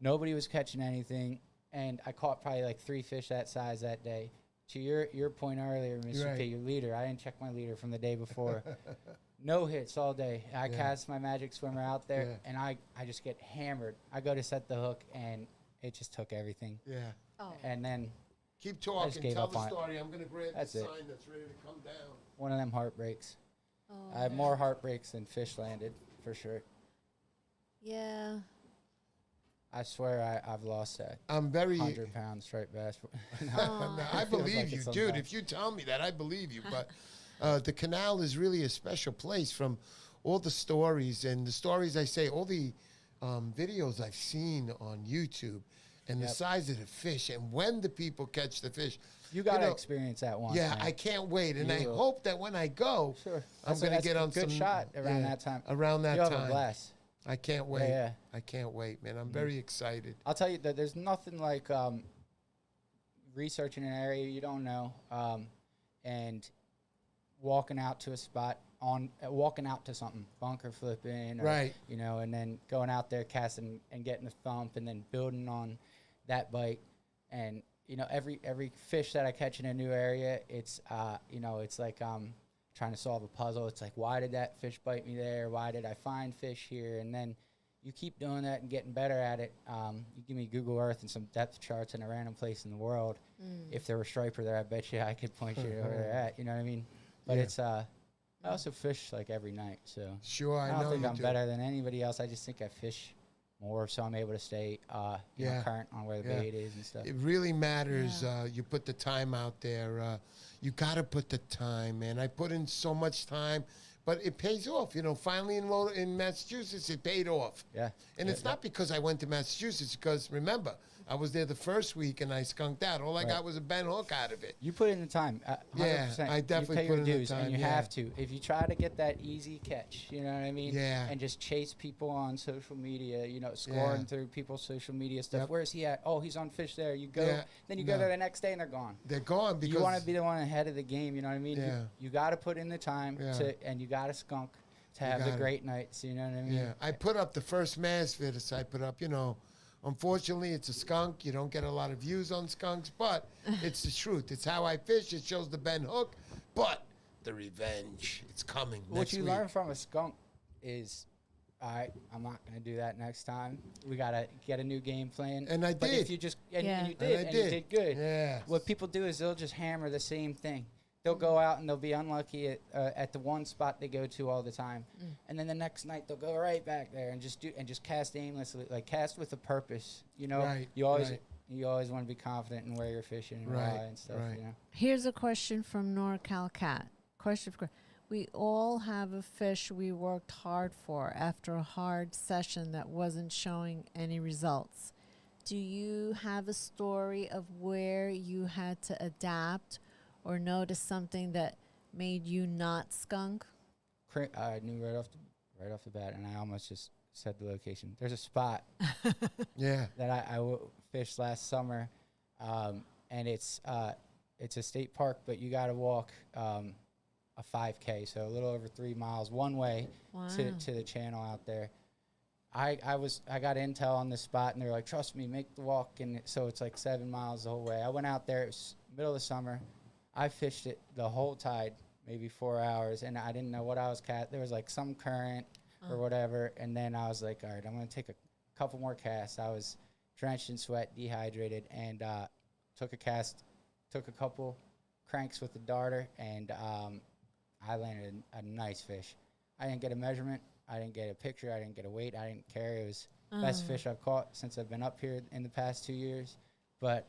nobody was catching anything, and I caught probably like 3 fish that size that day. To your point earlier, Mr. Right. K, your leader, I didn't check my leader from the day before. No hits all day. I cast my magic swimmer out there, and I just get hammered. I go to set the hook, and it just took everything. Yeah. Oh. And then Keep talking. gave Tell up the on it. story. I'm going to grab That's the it. sign that's ready to come down. one of them heartbreaks. Oh, I have more heartbreaks than fish landed, for sure. Yeah. I swear I've lost that I'm very... 100-pound striped bass. Aw. I It feels believe like you, it dude. sometimes. If you tell me that, I believe you. But the canal is really a special place from all the stories and the stories I say, all the videos I've seen on YouTube and the Yep. size of the fish and when the people catch the fish. You got to know, experience that once. Yeah, man. I can't wait. And I You will. hope that when I go, Sure. I'm That's going to that's get a on good some... shot around yeah, that time. Around that You'll have time. a blast. I can't wait. yeah. I can't wait, man. I'm very excited. I'll tell you that there's nothing like researching an area you don't know and walking out to a spot walking out to something, bunker flipping, or, Right. you know, and then going out there casting and getting the thump and then building on that bite. And, you know, every fish that I catch in a new area, it's, you know, it's like trying to solve a puzzle. It's like, why did that fish bite me there? Why did I find fish here? And then you keep doing that and getting better at it. You give me Google Earth and some depth charts in a random place in the world. If there were striper there, I bet you I could point you to where they're at. You know what I mean? But Yeah. it's I also fish like every night, so Sure, I I don't know think you I'm do. better than anybody else. I just think I fish more, so I'm able to stay you know, Yeah. current on where the Yeah. bait is and stuff. It really matters. Yeah. You put the time out there. You got to put the time, man. I put in so much time, but it pays off. You know, finally enrolled in Massachusetts, it paid off. Yeah, And Yeah, it's not because I went to Massachusetts, because remember, I was there the first week and I skunked out. All I got was a bent hook out of it. You put in the time. 100%. Yeah, I definitely you pay put your in the dues, time, and you yeah. have to. If you try to get that easy catch, you know what I mean? Yeah. And just chase people on social media, you know, scoring Yeah. through people's social media stuff. Yep. Where's he at? Oh, he's on fish there. You go. Yeah, Then you go no. there the next day and they're gone. They're gone because You want to be the one ahead of the game, you know what I mean? Yeah. You got to put in the time Yeah. and you got to skunk to have the gotta. great nights, you know what I mean? Yeah, I put up the first mass vids I put up. You know, unfortunately, it's a skunk. You don't get a lot of views on skunks, but it's the truth. It's how I fish. It shows the bent hook, but the revenge, it's coming What next you week. learn from a skunk is, all right, I'm not going to do that next time. We got to get a new game plan. And I But did. if you just, and, Yeah. and you And did, I and you did. did good. Yeah. What people do is they'll just hammer the same thing. They'll go out and they'll be unlucky at the one spot they go to all the time, and then the next night they'll go right back there and just cast aimlessly, like cast with a purpose. You know, Right, you always right. you always want to be confident in where you're fishing and Right, why and stuff. right. You know, Here's a question from NorCal Cat. Question for we all have a fish we worked hard for after a hard session that wasn't showing any results. Do you have a story of where you had to adapt or notice something that made you not skunk? I knew right off the bat, and I almost just said the location. There's a spot Yeah. that I fished last summer, and it's a state park, but you got to walk a 5K, so a little over 3 miles one way Wow. to the channel out there. I got intel on this spot, and they're like, trust me, make the walk, and so it's like 7 miles the whole way. I went out there. It was middle of the summer. I fished it the whole tide, maybe 4 hours, and I didn't know what I was There was like some current or whatever, and then I was like, all right, I'm going to take a couple more casts. I was drenched in sweat, dehydrated, and took a couple cranks with the darter, and I landed a nice fish. I didn't get a measurement. I didn't get a picture. I didn't get a weight. I didn't care. It was best fish I've caught since I've been up here in the past 2 years. But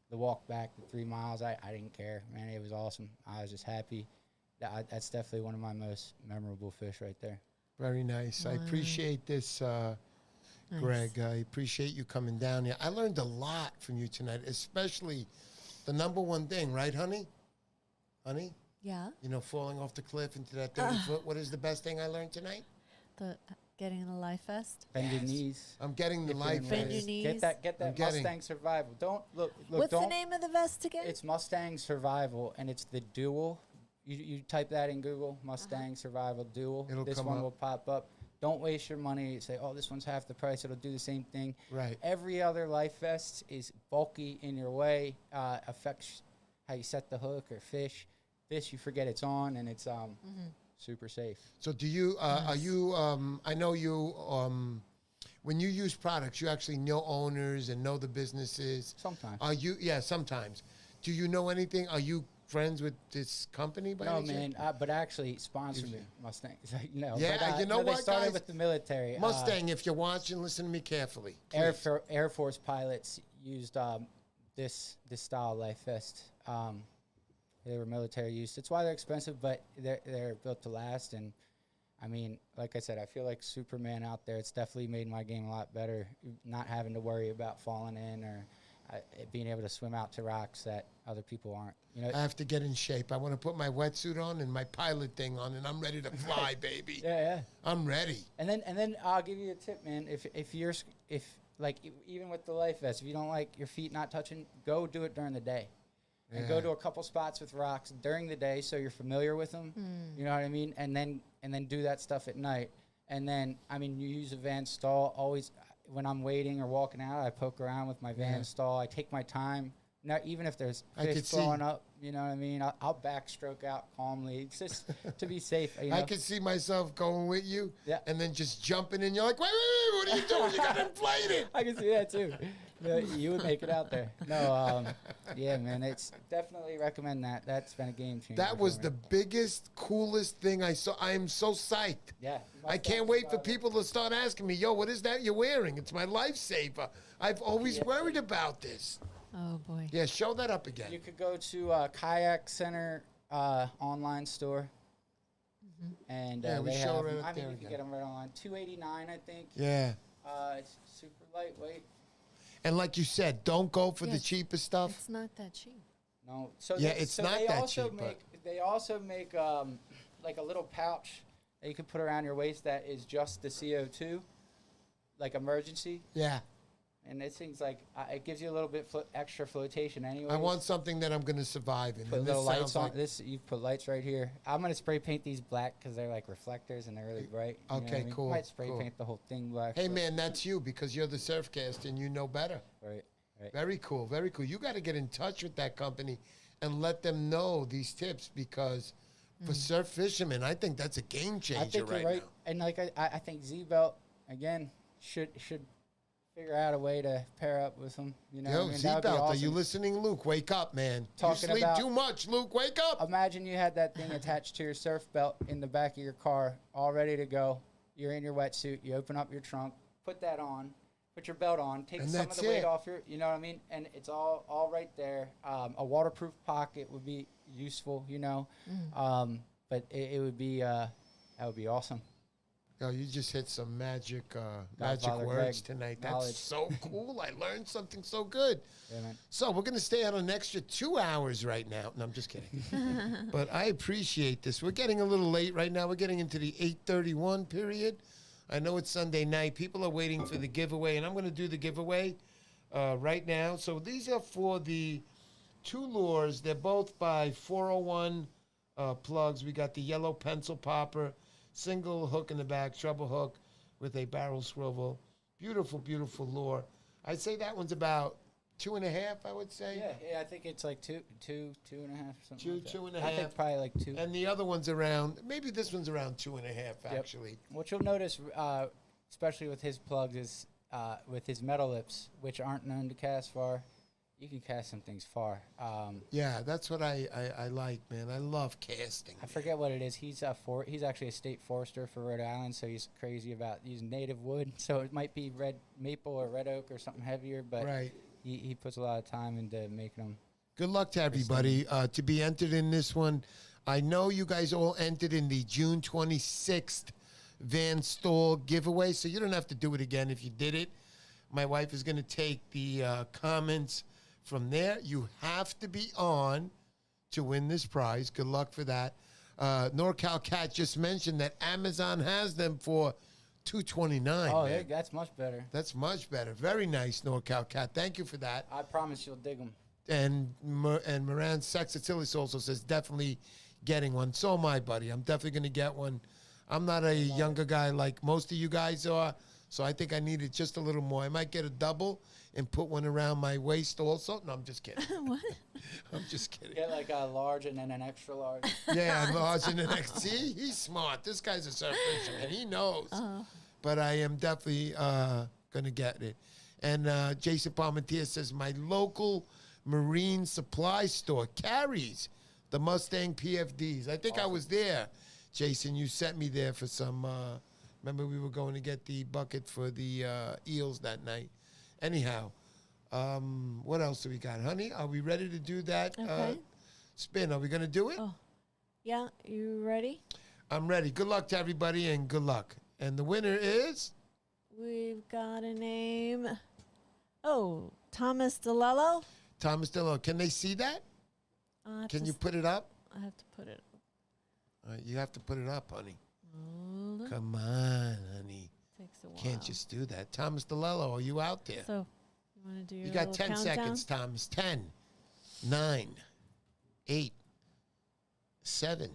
the walk back, the 3 miles, I didn't care, man. It was awesome. I was just happy. That's definitely one of my most memorable fish right there. Very nice. I Wow. appreciate this, Greg. I appreciate you coming down here. I learned a lot from you tonight, especially the number one thing, right, honey? Honey? Yeah. You know, falling off the cliff into that 30 foot. What is the best thing I learned tonight? getting the life vest? Bend your knees. I'm getting the If you're life in Bend race. your vest. knees. Get that I'm getting- Mustang Survival. Don't look. What's don't. the name of the vest again? It's Mustang Survival, and it's the dual. You type that in Google, Mustang Survival Dual. It'll this come one up. will pop up. Don't waste your money. Say, oh, this one's half the price. It'll do the same thing. Right. Every other life vest is bulky in your way, affects how you set the hook or fish. This, you forget it's on, and it's super safe. So do you, are you, I know you, when you use products, you actually know owners and know the businesses. Sometimes. Are you, yeah, sometimes. Do you know anything? Are you friends with this company by No, any chance? man, but actually sponsor me, Mustang. No, Yeah, but, you know no, they what, started guys? with the military. Mustang, if you're watching, listen to me carefully. please. Air Force pilots used this style life vest. They were military use. That's why they're expensive, but they're built to last. And I mean, like I said, I feel like Superman out there. It's definitely made my game a lot better. Not having to worry about falling in or being able to swim out to rocks that other people aren't. You know. I have to get in shape. I want to put my wetsuit on and my pilot thing on, and I'm ready to fly, baby. Yeah. I'm ready. And then I'll give you a tip, man. If like even with the life vest, if you don't like your feet not touching, go do it during the day. And go Yeah. to a couple spots with rocks during the day so you're familiar with them. You know what I mean? And then do that stuff at night. And then, I mean, you use a van stall. Always, when I'm waiting or walking out, I poke around with my van stall. I take my time. Not even if there's I fish could see- blowing up, you know what I mean? I'll backstroke out calmly. It's just to be safe. You know? I can see myself going with you Yeah. and then just jumping in. You're like, wait, what are you doing? You got inflated. I can see that too. You would make it out there. No, yeah, man, it's definitely recommend that. That's been a game changer. That was for the me. biggest, coolest thing I saw. I am so psyched. Yeah. I can't wait for people to start asking me, yo, what is that you're wearing? It's my lifesaver. I've always worried about this. Oh boy. Yeah, show that up again. You could go to Kayak Center online store, and Yeah, we they show have. right up I mean, there you again. can get them right online. $289, I think. Yeah. It's super lightweight. And like you said, don't go for the Yes. cheapest stuff. It's not that cheap. No, so Yeah, they, it's so not they that also cheap, but- They also make like a little pouch that you can put around your waist that is just the CO2, like emergency. Yeah. And it seems like it gives you a little bit extra flotation anyway. I want something that I'm going to survive in. put And little this lights sounds on like, this. You put lights right here. I'm gonna spray paint these black because they're like reflectors and they're really bright. You know what Okay, I mean? cool, Might spray cool. paint the whole thing black. hey, but- man, that's you because you're the Surfcaster and you know better. Right. Very cool, very cool. You got to get in touch with that company and let them know these tips because for surf fishermen, I think that's a game I changer think you're right right, now. and like I think Z-Belt again should figure out a way to pair up with them. You know, Yo, what I mean? That would be Z-Belt, are you awesome. listening, Luke? Wake up, man. Talking you sleep about- too much, Luke. Wake up. Imagine you had that thing attached to your surf belt in the back of your car, all ready to go. You're in your wetsuit. You open up your trunk, put that on, put your belt on, take And some of that's the weight it. off your. You know what I mean? And it's all right there. A waterproof pocket would be useful. You know, but it would be that would be awesome. Yo, you just hit some magic Godfather words Greg. tonight. Knowledge. That's so cool. I learned something so good. Yeah, man. So we're going to stay out an extra 2 hours right now. No, I'm just kidding. But I appreciate this. We're getting a little late right now. We're getting into the 8:31 period. I know it's Sunday night. People are waiting for the giveaway, and I'm going to do the giveaway right now. So these are for the two lures. They're both by 401 plugs. We got the yellow pencil popper, single hook in the back, treble hook with a barrel swivel. Beautiful, beautiful lure. I'd say that one's about 2.5, I would say. Yeah, I think it's like two and a half, something. like that. 2.5. I think probably like 2. And the other one's around, maybe this one's around 2.5, actually. What you'll notice, especially with his plugs, is with his metal lips, which aren't known to cast far, you can cast some things far. Yeah, that's what I like, man. I love casting. I forget what it is. He's actually a state forester for Rhode Island, so he's crazy about using native wood. So it might be red maple or red oak or something heavier, but Right. he puts a lot of time into making them. Good luck to everybody to be entered in this one. I know you guys all entered in the June 26th Van Stall giveaway, so you don't have to do it again if you did it. My wife is going to take the comments from there. You have to be on to win this prize. Good luck for that. NorCal Cat just mentioned that Amazon has them for 229. Oh, man. that's much better. That's much better. Very nice, NorCal Cat. Thank you for that. I promise you'll dig them. And Moran Sexatilis also says definitely getting one. So am I, buddy. I'm definitely going to get one. I'm not a younger guy like most of you guys are, so I think I need it just a little more. I might get a double and put one around my waist also. No, I'm just kidding. What? I'm just kidding. Get like a large and then an extra large. Yeah, large in the next. See, he's smart. This guy's a surf fisherman. He knows. But I am definitely going to get it. And Jason Palmentier says, my local marine supply store carries the Mustang PFDs. I think I was there, Jason. You sent me there for some. Remember, we were going to get the bucket for the eels that night. Anyhow, what else do we got? Honey, are we ready to do that spin? Are we going to do it? Oh, yeah. You ready? I'm ready. Good luck to everybody and good luck. And the winner is? We've got a name. Oh, Thomas DeLello. Thomas Dillon. Can they see that? Can you put it up? I have to put it. You have to put it up, honey. Hold on. Come on, honey. Takes a while. Can't just do that. Thomas DeLello, are you out there? So, you want to do your You got little 10 countdown? seconds, Thomas. 10, 9, 8, 7,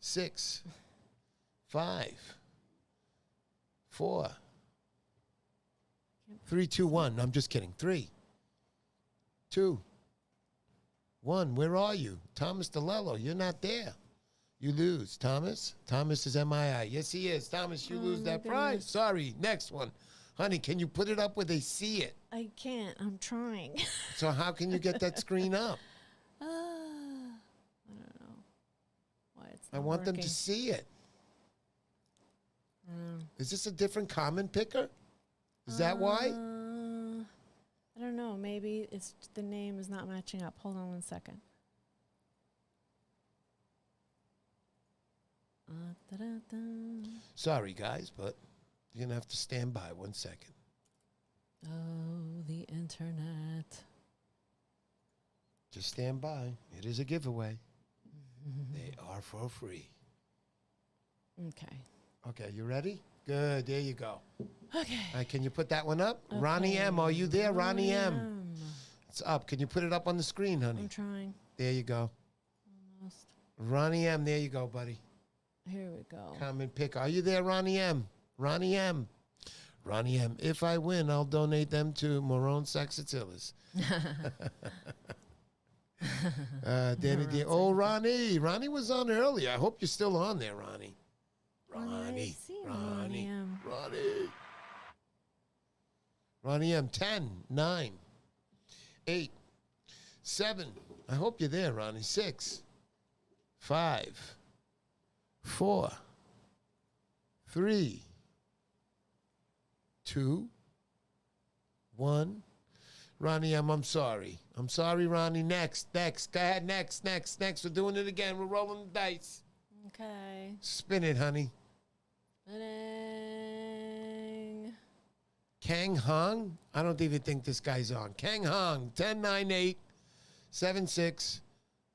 6, 5, 4, 3, 2, 1. I'm just kidding. 3, 2, 1. Where are you? Thomas DeLello, you're not there. You lose. Thomas? Thomas is MII. Yes, he is. Thomas, you lose that prize. Sorry. Next one. Honey, can you put it up where they see it? I can't. I'm trying. So how can you get that screen up? I don't know why it's not I want them working. to see it. Is this a different comment picker? Is that why? I don't know. Maybe it's the name is not matching up. Hold on one second. Da-da-da. Sorry, guys, but you're going to have to stand by 1 second. Oh, the internet. Just stand by. It is a giveaway. They are for free. Okay. Okay, you ready? Good. There you go. Okay. All right, can you put that one up? Ronnie M., are you there? Ronnie M. It's up. Can you put it up on the screen, honey? I'm trying. There you go. Almost. Ronnie M., there you go, buddy. Here we go. Comment pick. Are you there, Ronnie M.? Ronnie M. Ronnie M. If I win, I'll donate them to Morone Saxatilis. Danny D. Oh, Ronnie. Ronnie was on earlier. I hope you're still on there, Ronnie. Ronnie. Ronnie M. Ronnie. Ronnie M. 10, 9, 8, 7. I hope you're there, Ronnie. 6, 5, 4, 3, 2, 1. Ronnie M., I'm sorry. I'm sorry, Ronnie. Next. Go ahead. Next. We're doing it again. We're rolling the dice. Okay. Spin it, honey. Spinning. Kang Hong? I don't even think this guy's on. Kang Hong, 10, 9, 8, 7, 6,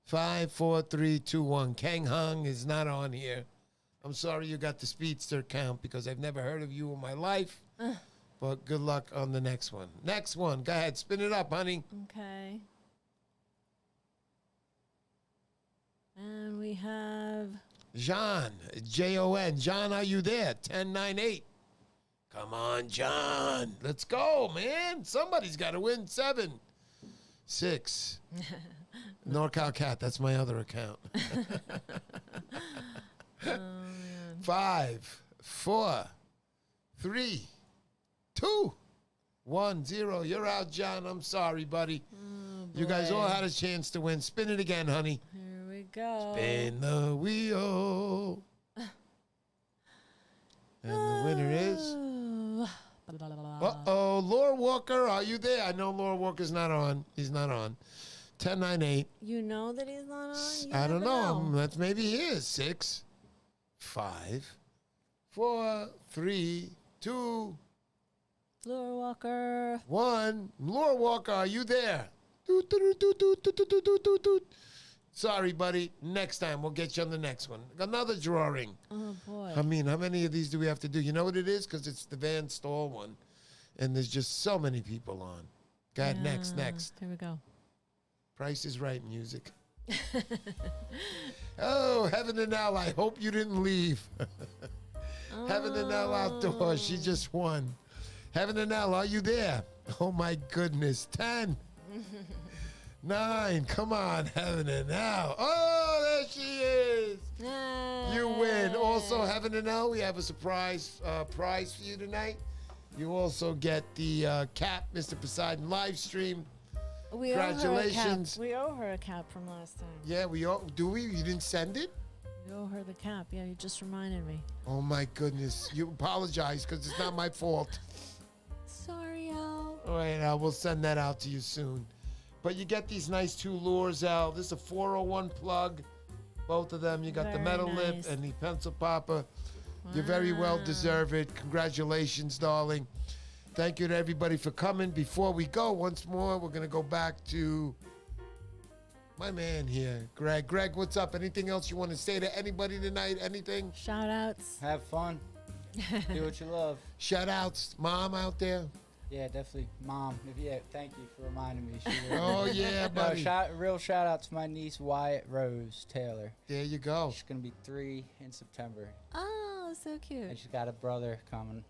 5, 4, 3, 2, 1. Kang Hong is not on here. I'm sorry you got the speedster count because I've never heard of you in my life. But good luck on the next one. Next one. Go ahead. Spin it up, honey. Okay. And we have John, Jon. John, are you there? 10, 9, 8. Come on, John. Let's go, man. Somebody's got to win. 7, 6. NorCal Cat. That's my other account. 5, 4, 3, 2, 1, 0. You're out, John. I'm sorry, buddy. You guys all had a chance to win. Spin it again, honey. Here we go. Spin the wheel. And the winner is... Uh-oh. Laura Walker, are you there? I know Laura Walker's not on. He's not on. 10, 9, 8. You know that he's not on? You I don't never know. That's maybe he is. 6, 5, 4, 3, 2, Laura Walker. 1. Laura Walker, are you there? Doot, doot, doot, doot, doot, doot, doot, doot, doot. Sorry, buddy. Next time, we'll get you on the next one. Another drawing. Oh, boy. I mean, how many of these do we have to do? You know what it is? Because it's the Van Stall one. And there's just so many people on. Go ahead, next. Here we go. Price is Right music. Oh, Heaven and Hell, I hope you didn't leave. Heaven and Hell Outdoors, she just won. Heaven and Hell, are you there? Oh, my goodness. 10. 9. Come on, Heaven and Hell. Oh, there she is. You win. Also, Heaven and Hell, we have a surprise prize for you tonight. You also get the cap, Mr. Poseidon live stream. We Congratulations. We owe her a cap from last time. Yeah, we all do. We you didn't send it. We owe her the cap. Yeah, you just reminded me. Oh my goodness! You apologize because it's not my fault. Sorry, Al. All right, Al, we'll send that out to you soon. But you get these nice 2 lures, Al. This is a 401 plug. Both of them. You got the Very metal lip nice. and the pencil popper. You very well deserve it. Congratulations, darling. Thank you to everybody for coming. Before we go, once more, we're going to go back to my man here, Greg. Greg, what's up? Anything else you want to say to anybody tonight? Anything? Shout outs. Have fun. Do what you love. Shout outs, mom out there. Yeah, definitely. Mom, thank you for reminding me. She Oh, yeah, buddy. Real shout out to my niece, Wyatt Rose Taylor. There you go. She's going to be 3 in September. Oh, so cute. And she's got a brother coming.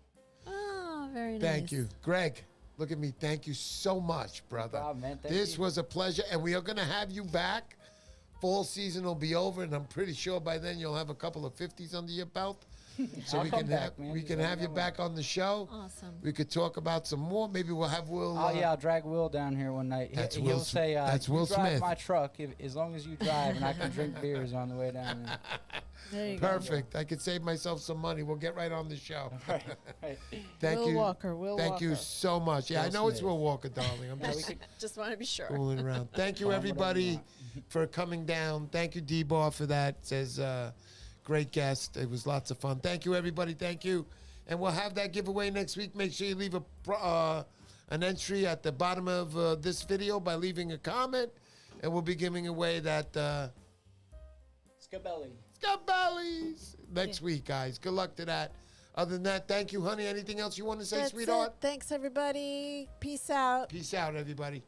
Oh, very nice. Thank you. Greg, look at me. Thank you so much, brother. No problem, man. Thank This you. was a pleasure, and we are going to have you back. Fall season will be over, and I'm pretty sure by then you'll have a couple of 50s under your belt. So I'll we come can back, have man. we Just can let have me you know back on the show. Awesome. We could talk about some more. Maybe we'll have Will. Oh, yeah, I'll drag Will down here one night. That's He'll Will say, that's you Will drive Smith. my truck as long as you drive, and I can drink beers on the way down there. There you go. Perfect. I could save myself some money. We'll get right on the show. Right, right. Thank Will you. Walker. Will Thank Walker. you so much. Yeah, I Will know it's Smith. Will Walker, darling. I'm Yeah, we just could, Just want to be sure. fooling around. Thank you, Call him whatever you everybody, want. for coming down. Thank you, D-Bar, for that. Says, great guest. It was lots of fun. Thank you, everybody. Thank you. And we'll have that giveaway next week. Make sure you leave an entry at the bottom of this video by leaving a comment. And we'll be giving away that Scabelli. Scaballies next week, guys. Good luck to that. Other than that, thank you, honey. Anything else you want to say, That's sweetheart? it. Thanks, everybody. Peace out. Peace out, everybody.